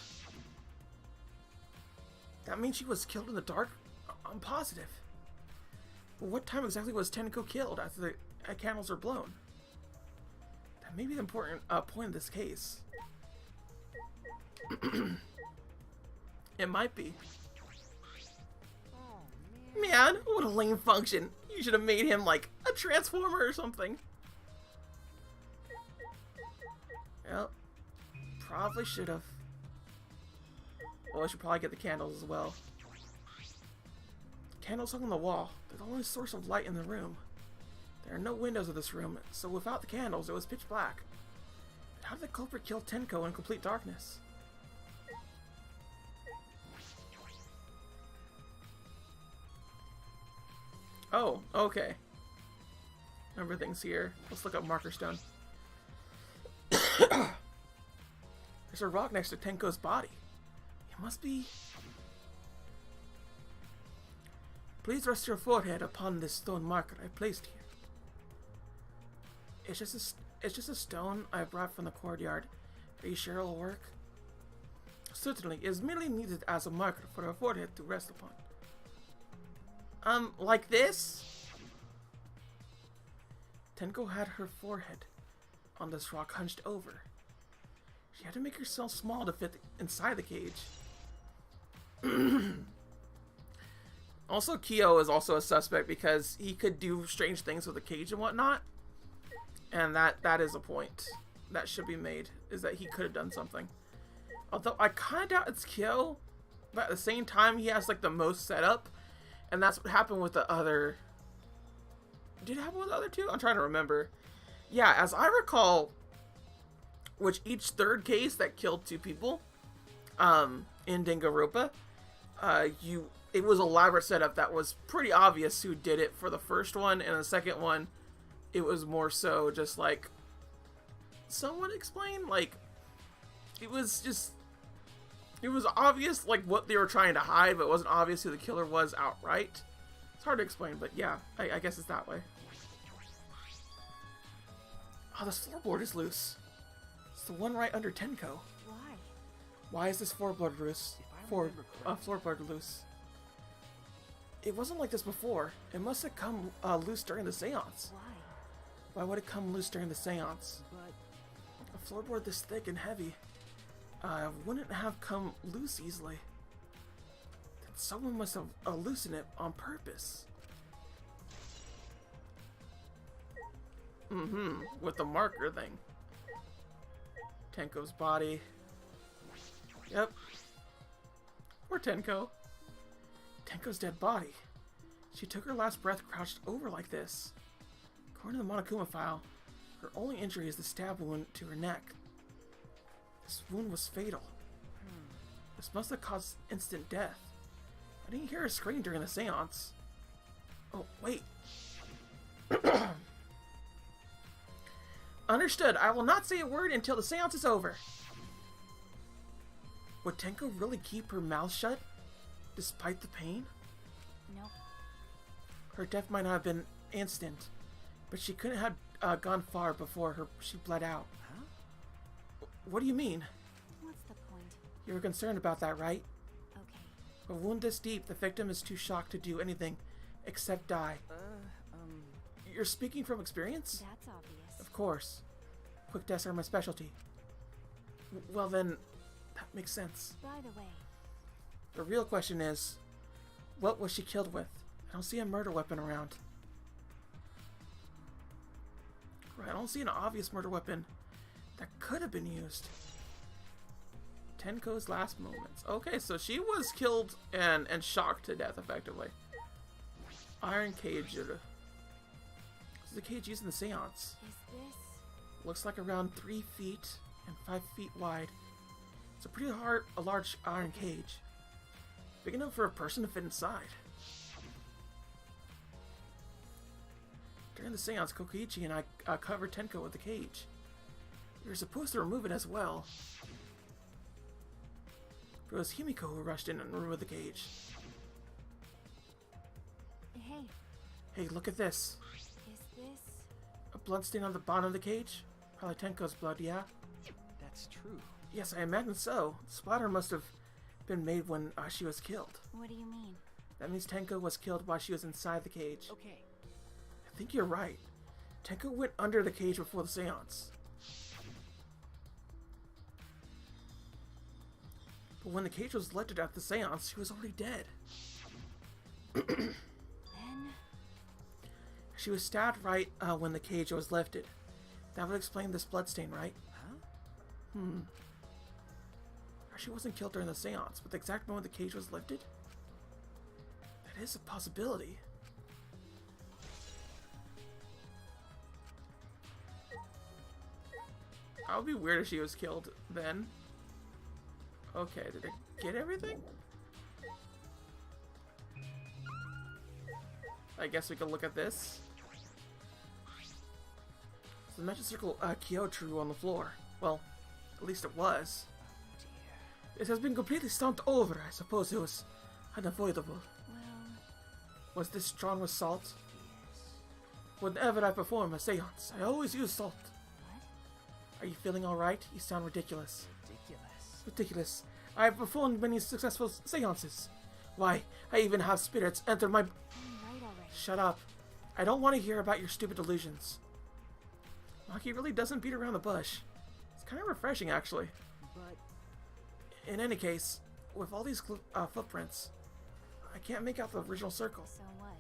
That means she was killed in the dark? I'm positive. But what time exactly was Tenko killed after the candles were blown? That may be the important point in this case. It might be. Man, what a lame function. You should have made him like a transformer or something. Well, probably should have. Well, I should probably get the candles as well. Candles hung on the wall. They're the only source of light in the room. There are no windows in this room, so without the candles, it was pitch black. But how did the culprit kill Tenko in complete darkness? Oh, okay. Everything's here. Let's look up Marker Stone. There's a rock next to Tenko's body. It must be... Please rest your forehead upon this stone marker I placed here. It's just a stone I brought from the courtyard. Are you sure it'll work? Certainly, it is merely needed as a marker for her forehead to rest upon. Like this? Tenko had her forehead on this rock hunched over. She had to make herself small to fit inside the cage. Also, Kyo is also a suspect because he could do strange things with the cage and whatnot. And that is a point that should be made, is that he could have done something. Although I kind of doubt it's Kyo, but at the same time, he has like the most setup. And that's what happened with the other... Did it happen with the other two? I'm trying to remember. Yeah, as I recall, which each third case that killed 2 people in Danganronpa, it was a elaborate setup that was pretty obvious who did it for the first one, and the second one, it was more so just like, someone explain? Like, it was obvious, like, what they were trying to hide, but it wasn't obvious who the killer was outright. It's hard to explain, but yeah, I guess it's that way. Oh, this floorboard is loose. It's the one right under Tenko. Why? Why is this floorboard loose? Floorboard loose. It wasn't like this before. It must have come loose during the seance. Why? Why would it come loose during the seance? But A floorboard this thick and heavy wouldn't have come loose easily. Then someone must have loosened it on purpose. With the marker thing. Tenko's body. Yep. Poor Tenko. Tenko's dead body. She took her last breath crouched over like this. According to the Monokuma file, her only injury is the stab wound to her neck. This wound was fatal. This must have caused instant death. I didn't hear her scream during the seance. Oh, wait. Understood. I will not say a word until the seance is over. Would Tenko really keep her mouth shut, despite the pain? No. Her death might not have been instant, but she couldn't have gone far before she bled out. huh? What do you mean? What's the point? You were concerned about that, right? Okay. A wound this deep, the victim is too shocked to do anything except die. You're speaking from experience? That's obvious. Of course. Quick deaths are my specialty. Well then, that makes sense. By the way, The real question is, what was she killed with? I don't see a murder weapon around. Right, I don't see an obvious murder weapon that could have been used. Tenko's last moments. Okay, so she was killed and shocked to death, effectively. Iron cage. This is the cage used in the seance. is this? Looks like around 3 feet and 5 feet wide. It's a large iron cage. Big enough for a person to fit inside. During the seance, Kokiichi and I covered Tenko with the cage. We were supposed to remove it as well. But it was Himiko who rushed in and removed the cage. Hey, Hey, look at this. is this? A blood stain on the bottom of the cage? Probably Tenko's blood, yeah? That's true. Yes, I imagine so. The splatter must have been made when she was killed. What do you mean? That means Tenko was killed while she was inside the cage. Okay. I think you're right. Tenko went under the cage before the seance. But when the cage was lifted at the seance, she was already dead. Then She was stabbed right when the cage was lifted. That would explain this bloodstain, right? Huh? She wasn't killed during the seance, but the exact moment the cage was lifted? That is a possibility. That would be weird if she was killed then. Okay, did I get everything? I guess we can look at this. So the magic circle Kyo drew on the floor. Well, at least it was. It has been completely stomped over. I suppose it was unavoidable. well, Was this drawn with salt? Whenever I perform a seance, I always use salt. what? Are you feeling alright? You sound ridiculous. Ridiculous. Ridiculous. I have performed many successful seances. Why, I even have spirits enter my... I'm right already. Shut up. I don't want to hear about your stupid delusions. Maki really doesn't beat around the bush. It's kind of refreshing, actually. But In any case, with all these footprints, I can't make out the original circle. So what?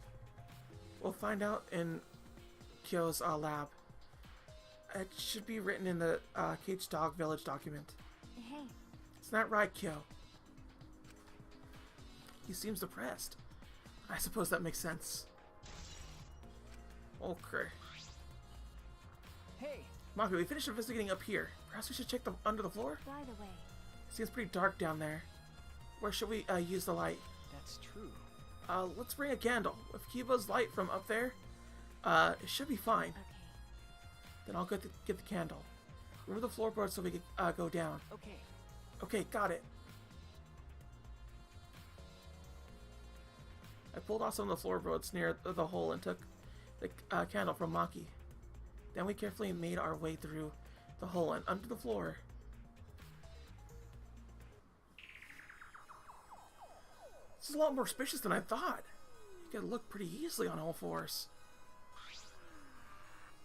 We'll find out in Kyo's lab. It should be written in the Cage Dog Village document. Hey, It's not right, Kyo. He seems depressed. I suppose that makes sense. Okay. hey, Maki, we finished investigating up here. Perhaps we should check them under the floor? by the way, Seems pretty dark down there. Where should we use the light? that's true. Let's bring a candle. With Kiba's light from up there, it should be fine. okay. Then I'll get the candle. Remove the floorboard so we can go down. Okay. Okay, got it. I pulled off some of the floorboards near the hole and took the candle from Maki. Then we carefully made our way through the hole and under the floor. This is a lot more spacious than I thought. You can look pretty easily on all fours.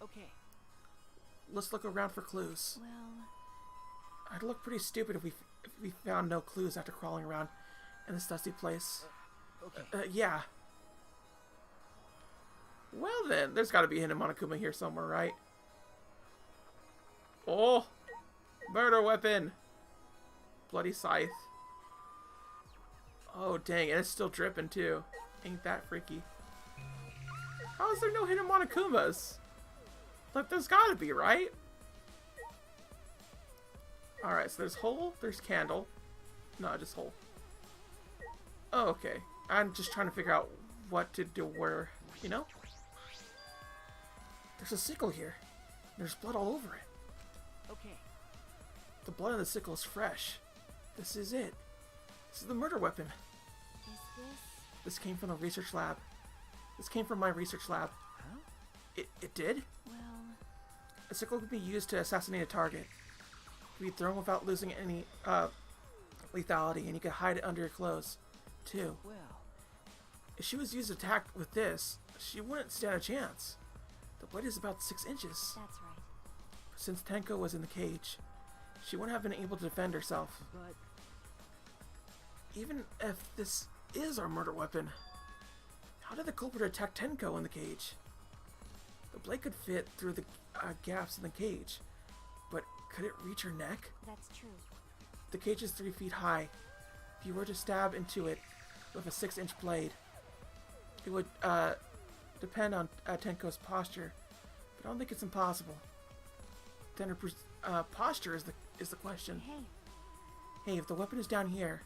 Okay. Let's look around for clues. Well, I'd look pretty stupid if we found no clues after crawling around in this dusty place. Okay. Yeah. Well then, there's gotta be a hidden Monokuma here somewhere, right? Oh! Murder weapon! Bloody scythe. Oh dang, and it's still dripping too. Ain't that freaky. How is there no hidden Monokumas? Like, there's gotta be, right? Alright, so there's hole, there's candle. No, just hole. Oh, okay. I'm just trying to figure out what to do where, you know? There's a sickle here. There's blood all over it. Okay. The blood on the sickle is fresh. This is it. This is the murder weapon. is this? This came from the research lab. This came from my research lab. Huh? It did? Well, A sickle could be used to assassinate a target. It could be thrown without losing any, lethality, and you can hide it under your clothes, too. Well, If she was used to attack with this, she wouldn't stand a chance. The blade is about 6 inches. That's right. Since Tenko was in the cage, she wouldn't have been able to defend herself. but Even if this is our murder weapon, how did the culprit attack Tenko in the cage? The blade could fit through the gaps in the cage, but could it reach her neck? That's true. The cage is 3 feet high. If you were to stab into it with a 6-inch blade, it would depend on Tenko's posture, but I don't think it's impossible. Then her posture is the question. Hey, if the weapon is down here,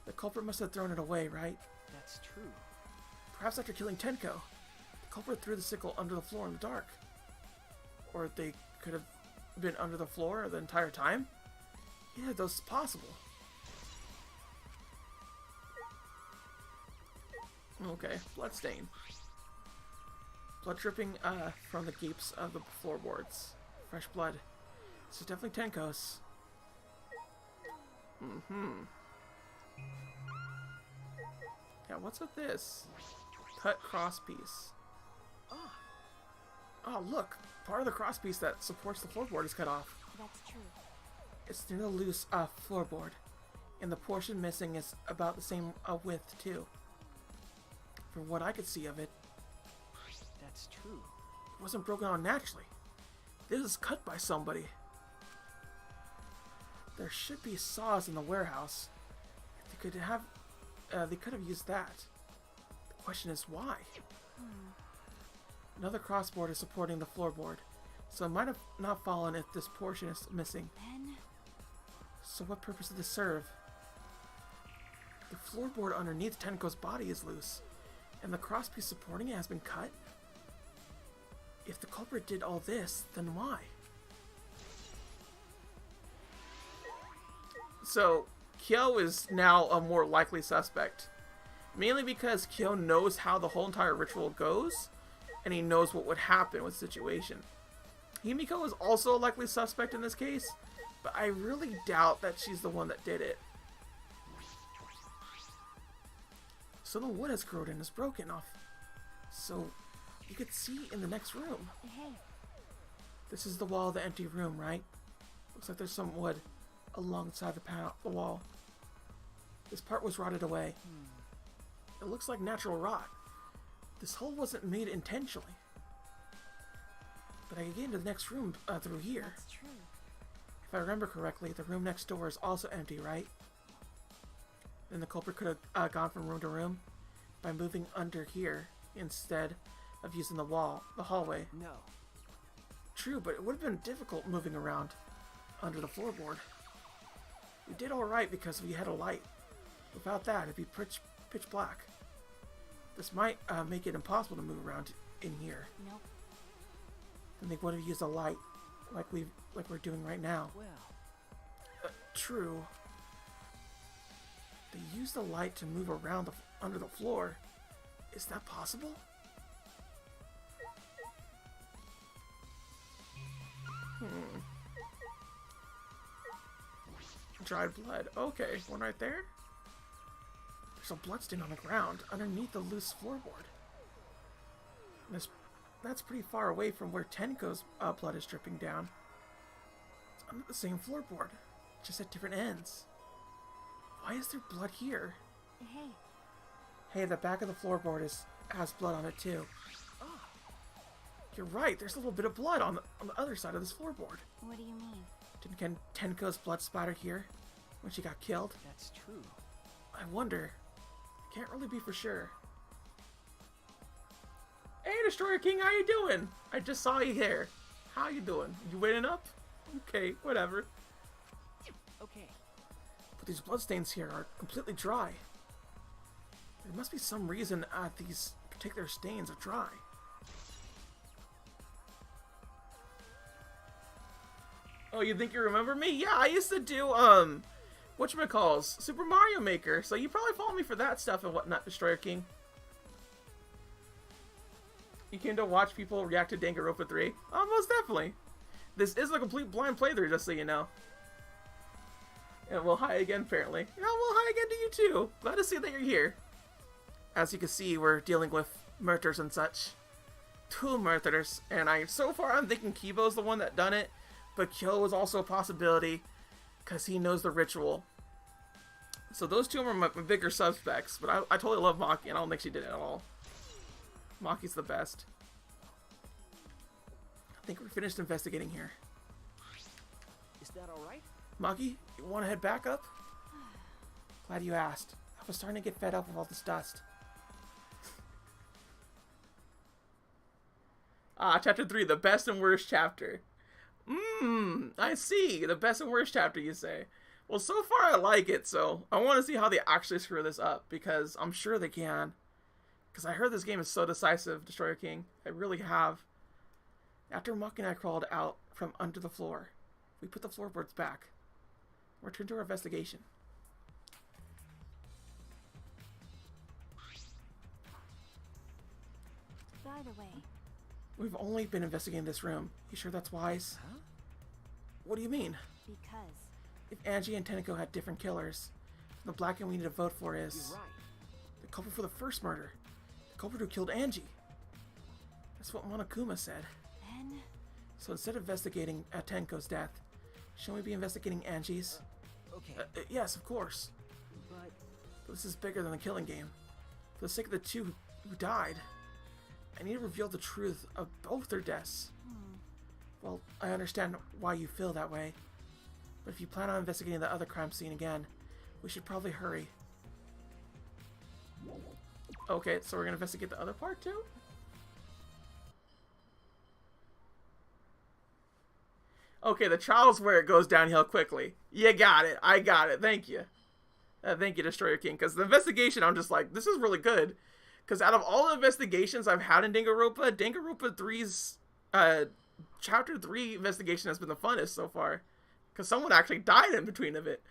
the culprit must have thrown it away, right? that's true. Perhaps after killing Tenko, the culprit threw the sickle under the floor in the dark. Or they could have been under the floor the entire time? Yeah, those are possible. Okay, bloodstain. Blood dripping from the gapes of the floorboards. Fresh blood. This is definitely Tenko's. Yeah, what's with this? Cut crosspiece. Oh, look! Part of the crosspiece that supports the floorboard is cut off. That's true. It's near the loose floorboard, and the portion missing is about the same width, too. From what I could see of it, That's true. it wasn't broken on naturally. This is cut by somebody. There should be saws in the warehouse. They could have used that. The question is why? Another crossboard is supporting the floorboard, so it might have not fallen if this portion is missing. Then So what purpose did this serve? The floorboard underneath Tenko's body is loose, and the crosspiece supporting it has been cut? If the culprit did all this, then why? So, Kyo is now a more likely suspect. Mainly because Kyo knows how the whole entire ritual goes, and he knows what would happen with the situation. Himiko is also a likely suspect in this case, but I really doubt that she's the one that did it. So the wood has corroded and is broken off. So, you could see in the next room. hey, This is the wall of the empty room, right? Looks like there's some wood alongside the wall. This part was rotted away. It looks like natural rot. This hole wasn't made intentionally. But I can get into the next room through here. that's true. If I remember correctly, the room next door is also empty, right? Then the culprit could have gone from room to room by moving under here instead of using the hallway. No. True, but it would have been difficult moving around under the floorboard. We did alright because we had a light. Without that, it'd be pitch black. This might make it impossible to move around in here. Nope. Then they would have used a light, like we're doing right now. Well, True. They used the light to move around under the floor. Is that possible? Dried blood. Okay, one right there. There's a bloodstain on the ground underneath the loose floorboard. That's pretty far away from where Tenko's blood is dripping down. It's under the same floorboard, just at different ends. Why is there blood here? Hey, Hey, the back of the floorboard has blood on it too. You're right, there's a little bit of blood on the other side of this floorboard. what do you mean? Didn't Tenko's blood splatter here when she got killed? that's true. I wonder. Can't really be for sure. Hey, Destroyer King, how you doing? I just saw you here. How you doing? You waiting up? Okay, whatever. Okay. But these bloodstains here are completely dry. There must be some reason these particular stains are dry. Oh, you think you remember me? Yeah, I used to do, whatchamacalls, Super Mario Maker, so you probably follow me for that stuff and whatnot, Destroyer King. You came to watch people react to Danganronpa 3? Oh, most definitely. This is a complete blind playthrough, just so you know. And we'll hi again, apparently. Yeah, we'll hi again to you too. Glad to see that you're here. As you can see, we're dealing with murders and such. 2 murders, and so far I'm thinking Kibo's the one that done it, but Kyo is also a possibility because he knows the ritual. So those 2 are my bigger suspects, but I totally love Maki, and I don't think she did it at all. Maki's the best. I think we're finished investigating here. Is that alright? Maki, you want to head back up? Glad you asked. I was starting to get fed up with all this dust. Chapter 3, the best and worst chapter. I see. The best and worst chapter, you say. Well, so far I like it, so I want to see how they actually screw this up, because I'm sure they can. Because I heard this game is so decisive, Destroyer King. I really have. After Maki and I crawled out from under the floor, we put the floorboards back. Return to our investigation. By the way, We've only been investigating this room. You sure that's wise? Huh? What do you mean? because If Angie and Tenko had different killers, the black one we need to vote for is You're right. the culprit for the first murder. The culprit who killed Angie. That's what Monokuma said. then So instead of investigating Tenko's death, shouldn't we be investigating Angie's? Okay, Yes, of course. but But this is bigger than the killing game. For the sake of the 2 who died, I need to reveal the truth of both their deaths. Well, I understand why you feel that way, but if you plan on investigating the other crime scene again, we should probably hurry. Okay, so we're gonna investigate the other part too? Okay, the trial's where it goes downhill quickly. You got it. I got it. Thank you. Thank you, Destroyer King. Because the investigation, I'm just like, this is really good. Because out of all the investigations I've had in Danganronpa, Danganronpa 3's Chapter 3 investigation has been the funnest so far. Because someone actually died in between of it.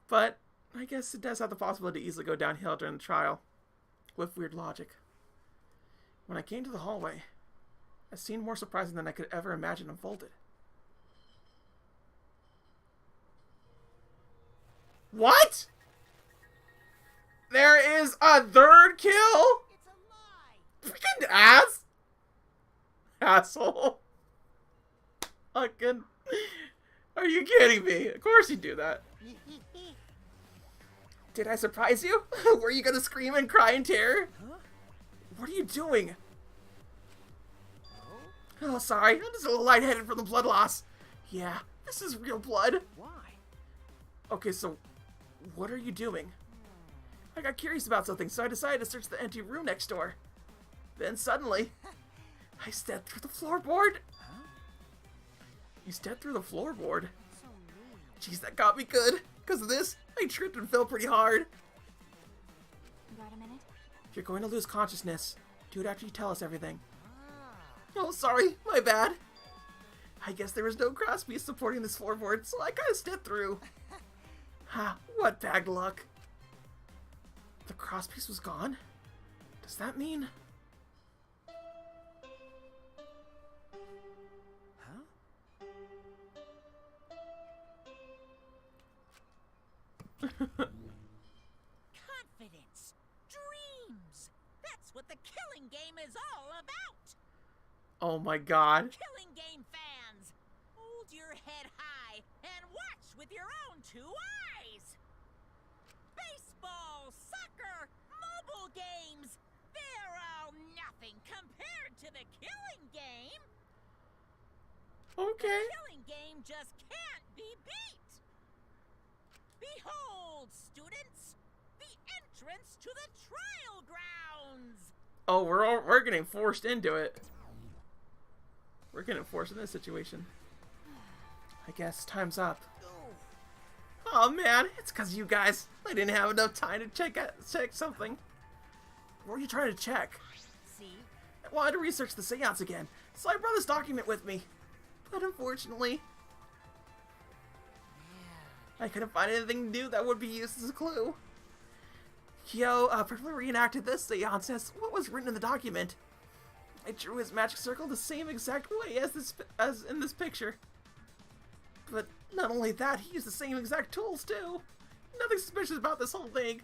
But I guess it does have the possibility to easily go downhill during the trial. With weird logic. When I came to the hallway, a scene more surprising than I could ever imagine unfolded. What? There is a 3rd kill? It's a lie. Freaking ass. Asshole. Fucking. Are you kidding me? Of course you do that. Did I surprise you? Were you gonna scream and cry in terror? huh? What are you doing? Oh, sorry. I'm just a little lightheaded from the blood loss. Yeah, this is real blood. Why? Okay, so what are you doing? I got curious about something, so I decided to search the empty room next door. Then suddenly, I stepped through the floorboard. Huh? You stepped through the floorboard? So mean. Jeez, that got me good. Because of this, I tripped and fell pretty hard. got a minute? If you're going to lose consciousness, do it after you tell us everything. Ah. Oh, sorry, my bad. I guess there was no crosspiece supporting this floorboard, so I kind of stepped through. Ha, what bad luck. The crosspiece was gone? Does that mean... Huh? Confidence, dreams. That's what the killing game is all about. Oh my god. Killing game fans, hold your head high and watch with your own 2 eyes. Baseball, soccer, mobile games, they're all nothing compared to the killing game. Okay. Killing game just can't be beat. Behold, students, the entrance to the trial grounds. Oh, we're getting forced into it. We're getting forced in this situation. I guess time's up. Oh man, it's because you guys. I didn't have enough time to check something. What were you trying to check? See? I wanted to research the seance again, so I brought this document with me. But unfortunately, I couldn't find anything new that would be used as a clue. Kyo perfectly reenacted this seance as what was written in the document. I drew his magic circle the same exact way as in this picture. But Not only that, he used the same exact tools too. Nothing suspicious about this whole thing.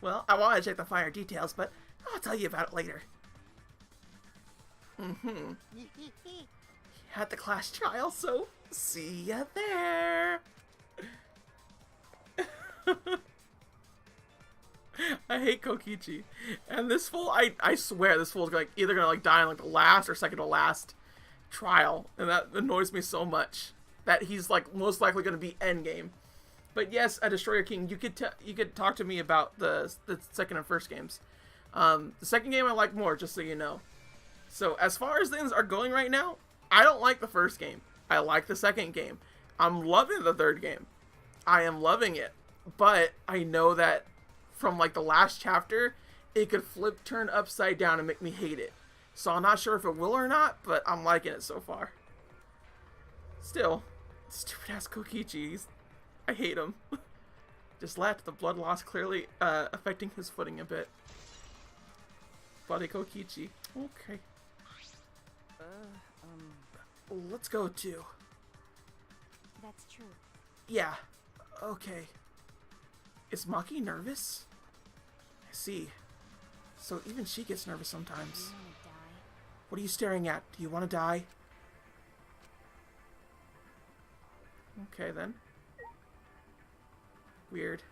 Well, I want to check the finer details, but I'll tell you about it later. He had the class trial, so see ya there. I hate Kokichi. And this fool, I swear this fool's like either gonna like die in like the last or second to last trial. And that annoys me so much. That he's like most likely gonna be endgame. But yes, a Destroyer King, you could talk to me about the second and first games. The second game I like more, just so you know. So as far as things are going right now, I don't like the first game. I like the second game. I'm loving the third game. I am loving it. But I know that from like the last chapter, it could turn upside down and make me hate it. So I'm not sure if it will or not, but I'm liking it so far. Still, stupid ass Kokichi. I hate him. Just lacked the blood loss clearly affecting his footing a bit. Buddy Kokichi. Okay. Let's go too. That's true. Yeah. Okay. Is Maki nervous? I see. So even she gets nervous sometimes. You wanna die? What are you staring at? Do you want to die? Okay then. Weird.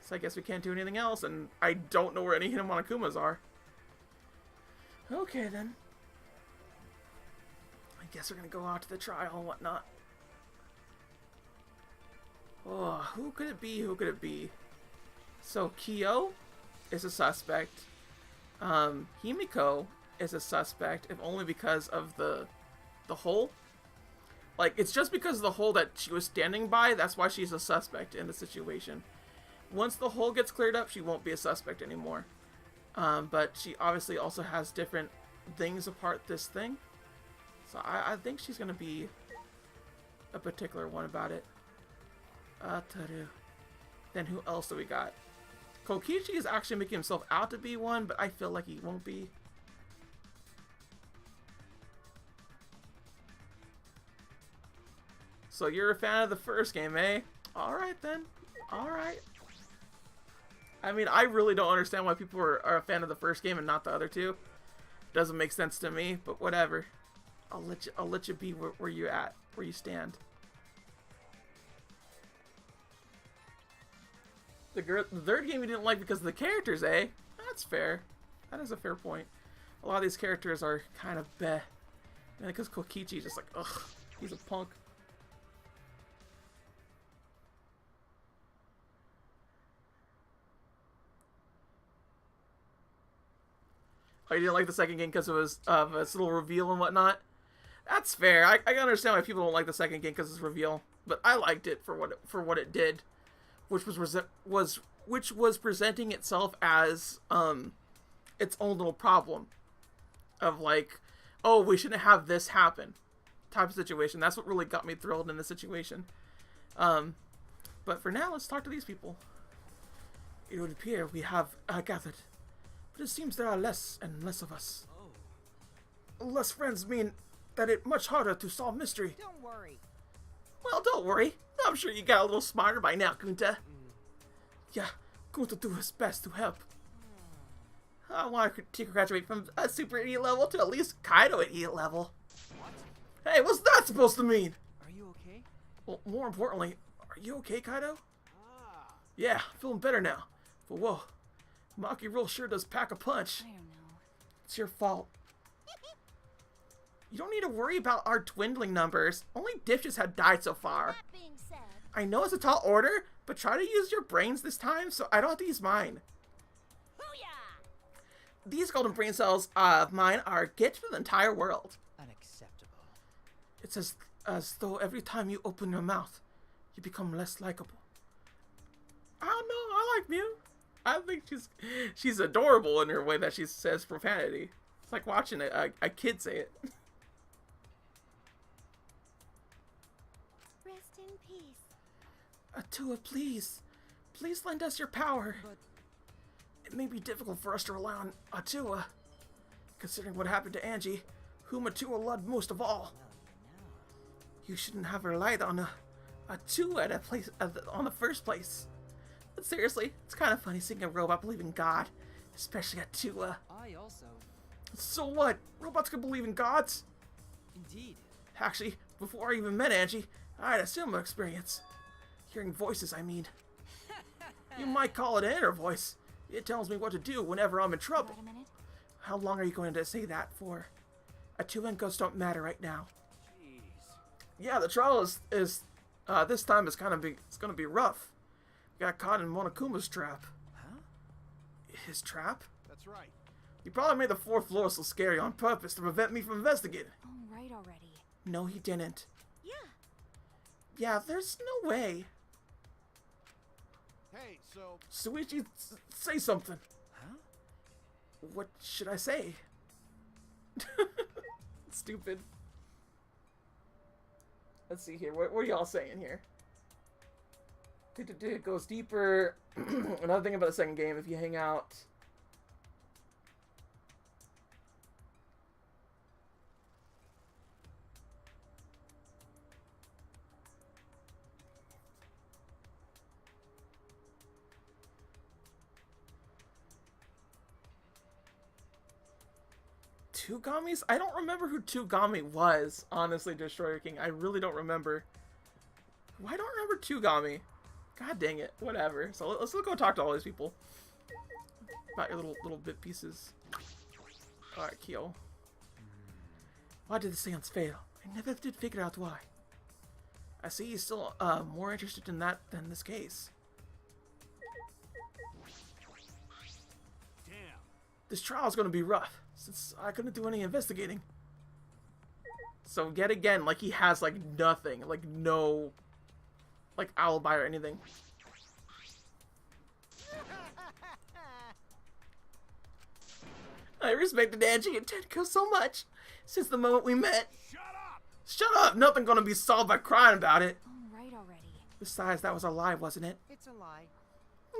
So I guess we can't do anything else, and I don't know where any Hinamonakumas are. Okay then. I guess we're gonna go out to the trial and whatnot. Oh, who could it be? Who could it be? So Kyo is a suspect. Himiko is a suspect, if only because of the hole. Like, it's just because of the hole that she was standing by, that's why she's a suspect in the situation. Once the hole gets cleared up, she won't be a suspect anymore. But she obviously also has different things apart this thing. So I think she's going to be a particular one about it. Ataru. Then who else do we got? Kokichi is actually making himself out to be one, but I feel like he won't be. So you're a fan of the first game, eh? Alright then. Alright. I mean, I really don't understand why people are a fan of the first game and not the other two. Doesn't make sense to me, but whatever. I'll let you be where you at, where you stand. The third game you didn't like because of the characters, eh? That's fair. That is a fair point. A lot of these characters are kind of bleh. And because Kokichi just like, ugh, he's a punk. Oh, you didn't like the second game because it was its little reveal and whatnot? That's fair. I can understand why people don't like the second game because it's reveal, but I liked it for what it did, which was presenting itself as its own little problem of like, oh, we shouldn't have this happen type of situation. That's what really got me thrilled in the situation. But for now, let's talk to these people. It would appear we have gathered. But it seems there are less and less of us. Less friends mean that it's much harder to solve mystery. Don't worry. Well, don't worry. I'm sure you got a little smarter by now, Kunta. Yeah, Kunta do his best to help. I want to graduate from a super idiot level to at least Kaido idiot level. What? Hey, what's that supposed to mean? Are you okay? Well, more importantly, are you okay, Kaido? Yeah, feeling better now. But whoa, Maki Roll sure does pack a punch. I don't know. It's your fault. You don't need to worry about our dwindling numbers. Only dipshits have died so far. That being said, I know it's a tall order, but try to use your brains this time so I don't have to use mine. booyah! These golden brain cells of mine are a gift for the entire world. Unacceptable. It's as though every time you open your mouth, you become less likable. I don't know, I like Mew. I think she's adorable in her way that she says profanity. It's like watching a kid say it. Rest in peace. Atua, please. Please lend us your power. But It may be difficult for us to rely on Atua, considering what happened to Angie, whom Atua loved most of all. You shouldn't have relied on a 2 at a place on the first place. But seriously, it's kind of funny seeing a robot believe in God, especially a 2. I also. So what? Robots can believe in gods? Indeed. Actually, before I even met Angie, I had a similar experience. Hearing voices, I mean. You might call it an inner voice. It tells me what to do whenever I'm in trouble. Wait a minute. How long are you going to say that for? A 2 and ghosts don't matter right now. Jeez. Yeah, the trial is this time is it's gonna be rough. Got caught in Monokuma's trap. Huh? His trap? That's right. He probably made the 4th floor so scary on purpose to prevent me from investigating. Oh, right already. No, he didn't. Yeah. Yeah, there's no way. Hey, so Suichi, say something. huh? What should I say? Stupid. Let's see here. What are y'all saying here? It goes deeper. Another thing about the second game, if you hang out. Tugamis? I don't remember who Tugami was, honestly, Destroyer King. I really don't remember. Why don't I remember Tugami? God dang it. Whatever. So let's go talk to all these people. About your little bit pieces. Alright, Kyo. Why did the seance fail? I never did figure out why. I see he's still more interested in that than this case. Damn. This trial's gonna be rough, since I couldn't do any investigating. So yet again, like, he has, like, nothing. Like, no, like, alibi or anything. I respected Angie and Tenko so much since the moment we met. Shut up! Shut up! Nothing gonna be solved by crying about it. Oh, right already. Besides, that was a lie, wasn't it? It's a lie.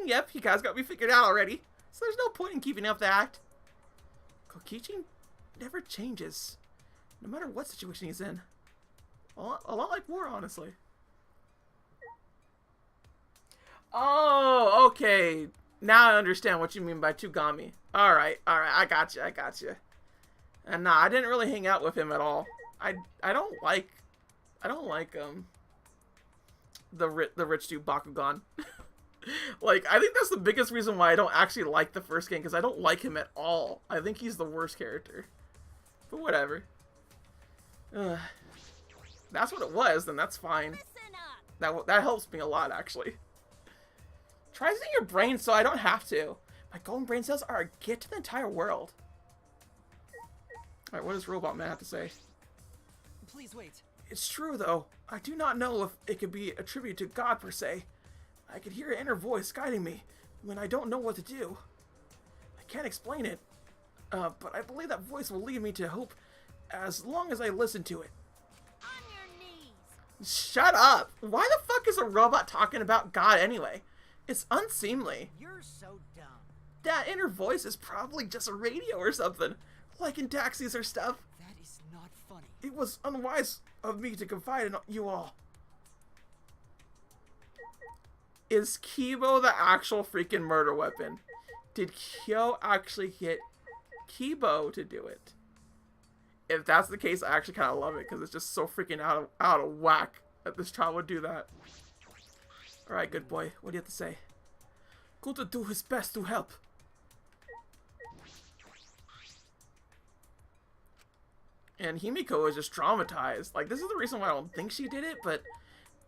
Yep, you guys got me figured out already. So there's no point in keeping up the act. Kokichi never changes, no matter what situation he's in. A lot like War, honestly. Oh, okay. Now I understand what you mean by Tugami. Alright, I got you. And nah, I didn't really hang out with him at all. I don't like the rich dude Bakugan. Like, I think that's the biggest reason why I don't actually like the first game, because I don't like him at all. I think he's the worst character. But whatever. That's what it was, then that's fine. Listen up. That helps me a lot, actually. Try using your brain so I don't have to. My golden brain cells are a gift to the entire world. Alright, what does Robot Man have to say? Please wait. It's true, though. I do not know if it could be attributed to God, per se. I could hear an inner voice guiding me when I don't know what to do. I can't explain it, but I believe that voice will lead me to hope as long as I listen to it. On your knees. Shut up! Why the fuck is a robot talking about God anyway? It's unseemly. You're so dumb. That inner voice is probably just a radio or something, like in taxis or stuff. That is not funny. It was unwise of me to confide in you all. Is Kibo the actual freaking murder weapon? Did Kyo actually get Kibo to do it? If that's the case, I actually kind of love it, because it's just so freaking out of whack that this child would do that. Alright, good boy. What do you have to say? Go to do his best to help. And Himiko is just traumatized. Like, this is the reason why I don't think she did it, but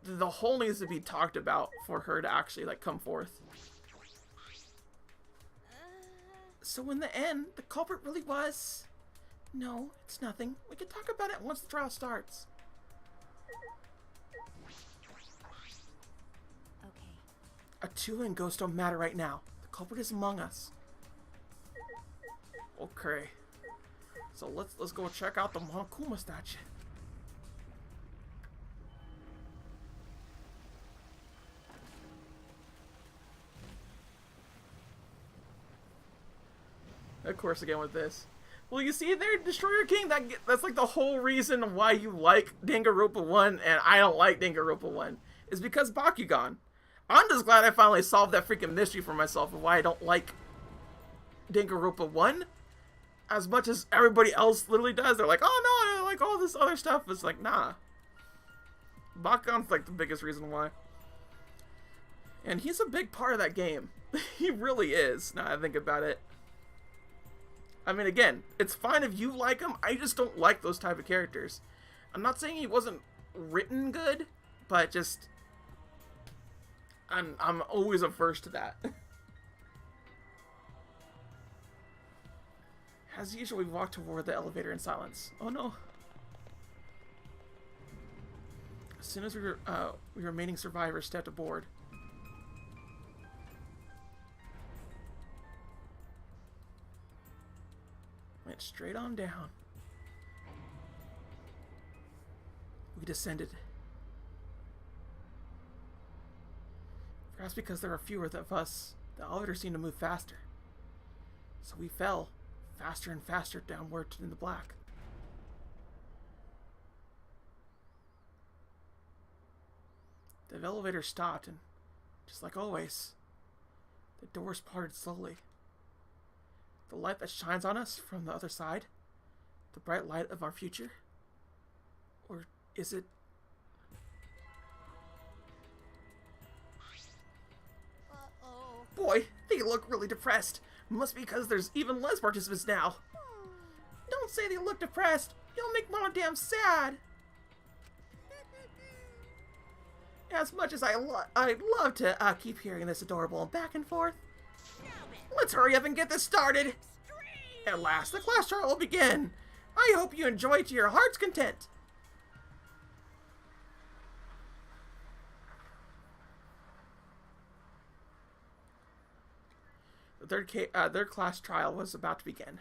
the whole needs to be talked about for her to actually, like, come forth. So in the end, the culprit really was... No, it's nothing. We can talk about it once the trial starts. Okay. A 2 and ghost don't matter right now. The culprit is among us. Okay. So let's go check out the Monokuma statue. Of course, again with this. Well, you see there, Destroyer King, that's like the whole reason why you like Danganronpa 1 and I don't like Danganronpa 1, is because Bakugan. I'm just glad I finally solved that freaking mystery for myself of why I don't like Danganronpa 1 as much as everybody else literally does. They're like, oh no, I like all this other stuff. It's like, nah. Bakugan's like the biggest reason why. And he's a big part of that game. He really is, now that I think about it. I mean, again, it's fine if you like him. I just don't like those type of characters. I'm not saying he wasn't written good, but just... I'm always averse to that. As usual, we walk toward the elevator in silence. Oh no. As soon as we remaining survivors stepped aboard, went straight on down. We descended. Perhaps because there are fewer of us, the elevator seemed to move faster. So we fell faster and faster downward in the black. The elevator stopped, and just like always, the doors parted slowly. The light that shines on us from the other side, the bright light of our future? Or is it... Uh-oh. Boy, they look really depressed. Must be because there's even less participants now. Don't say they look depressed. You'll make Mama damn sad. As much as I'd love to keep hearing this adorable back and forth. Let's hurry up and get this started. At last, the class trial will begin. I hope you enjoy it to your heart's content. The third class trial was about to begin.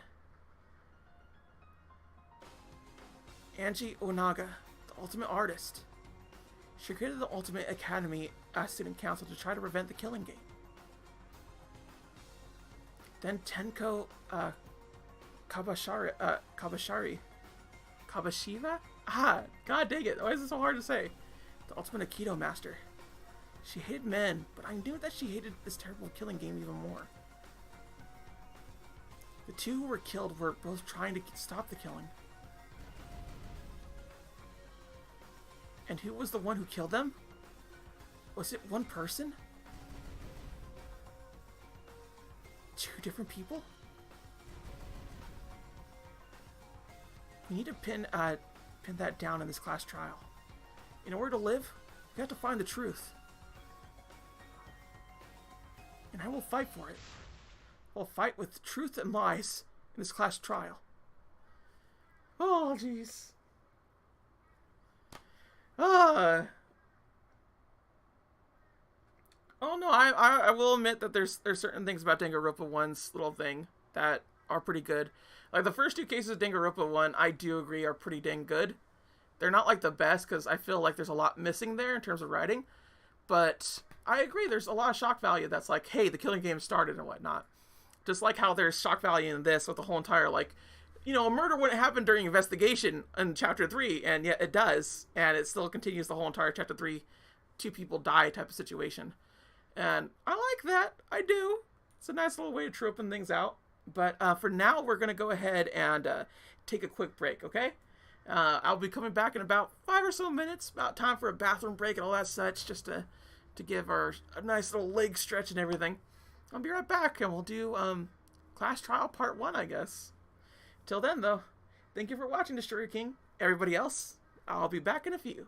Angie Onaga, the ultimate artist. She created the Ultimate Academy Student Council to try to prevent the killing game. Then Tenko Kabashira? Ah, god dang it, why is it so hard to say? The Ultimate Aikido Master. She hated men, but I knew that she hated this terrible killing game even more. The two who were killed were both trying to stop the killing. And who was the one who killed them? Was it one person? Two different people? We need to pin that down in this class trial. In order to live, we have to find the truth. And I will fight for it. I'll fight with truth and lies in this class trial. Oh, jeez. Oh no, I will admit that there's certain things about Danganronpa 1's little thing that are pretty good. Like the first two cases of Danganronpa 1, I do agree are pretty dang good. They're not like the best because I feel like there's a lot missing there in terms of writing. But I agree, there's a lot of shock value that's like, hey, the killing game started and whatnot. Just like how there's shock value in this with the whole entire, like, you know, a murder wouldn't happen during investigation in Chapter 3, and yet it does. And it still continues the whole entire Chapter 3, 2 people die type of situation. And I like that. I do. It's a nice little way to open things out. But for now, we're going to go ahead and take a quick break, okay? I'll be coming back in about 5 or so minutes. About time for a bathroom break and all that such, just to give a nice little leg stretch and everything. I'll be right back, and we'll do Class Trial Part 1, I guess. Till then, though, thank you for watching, Destroyer King. Everybody else, I'll be back in a few.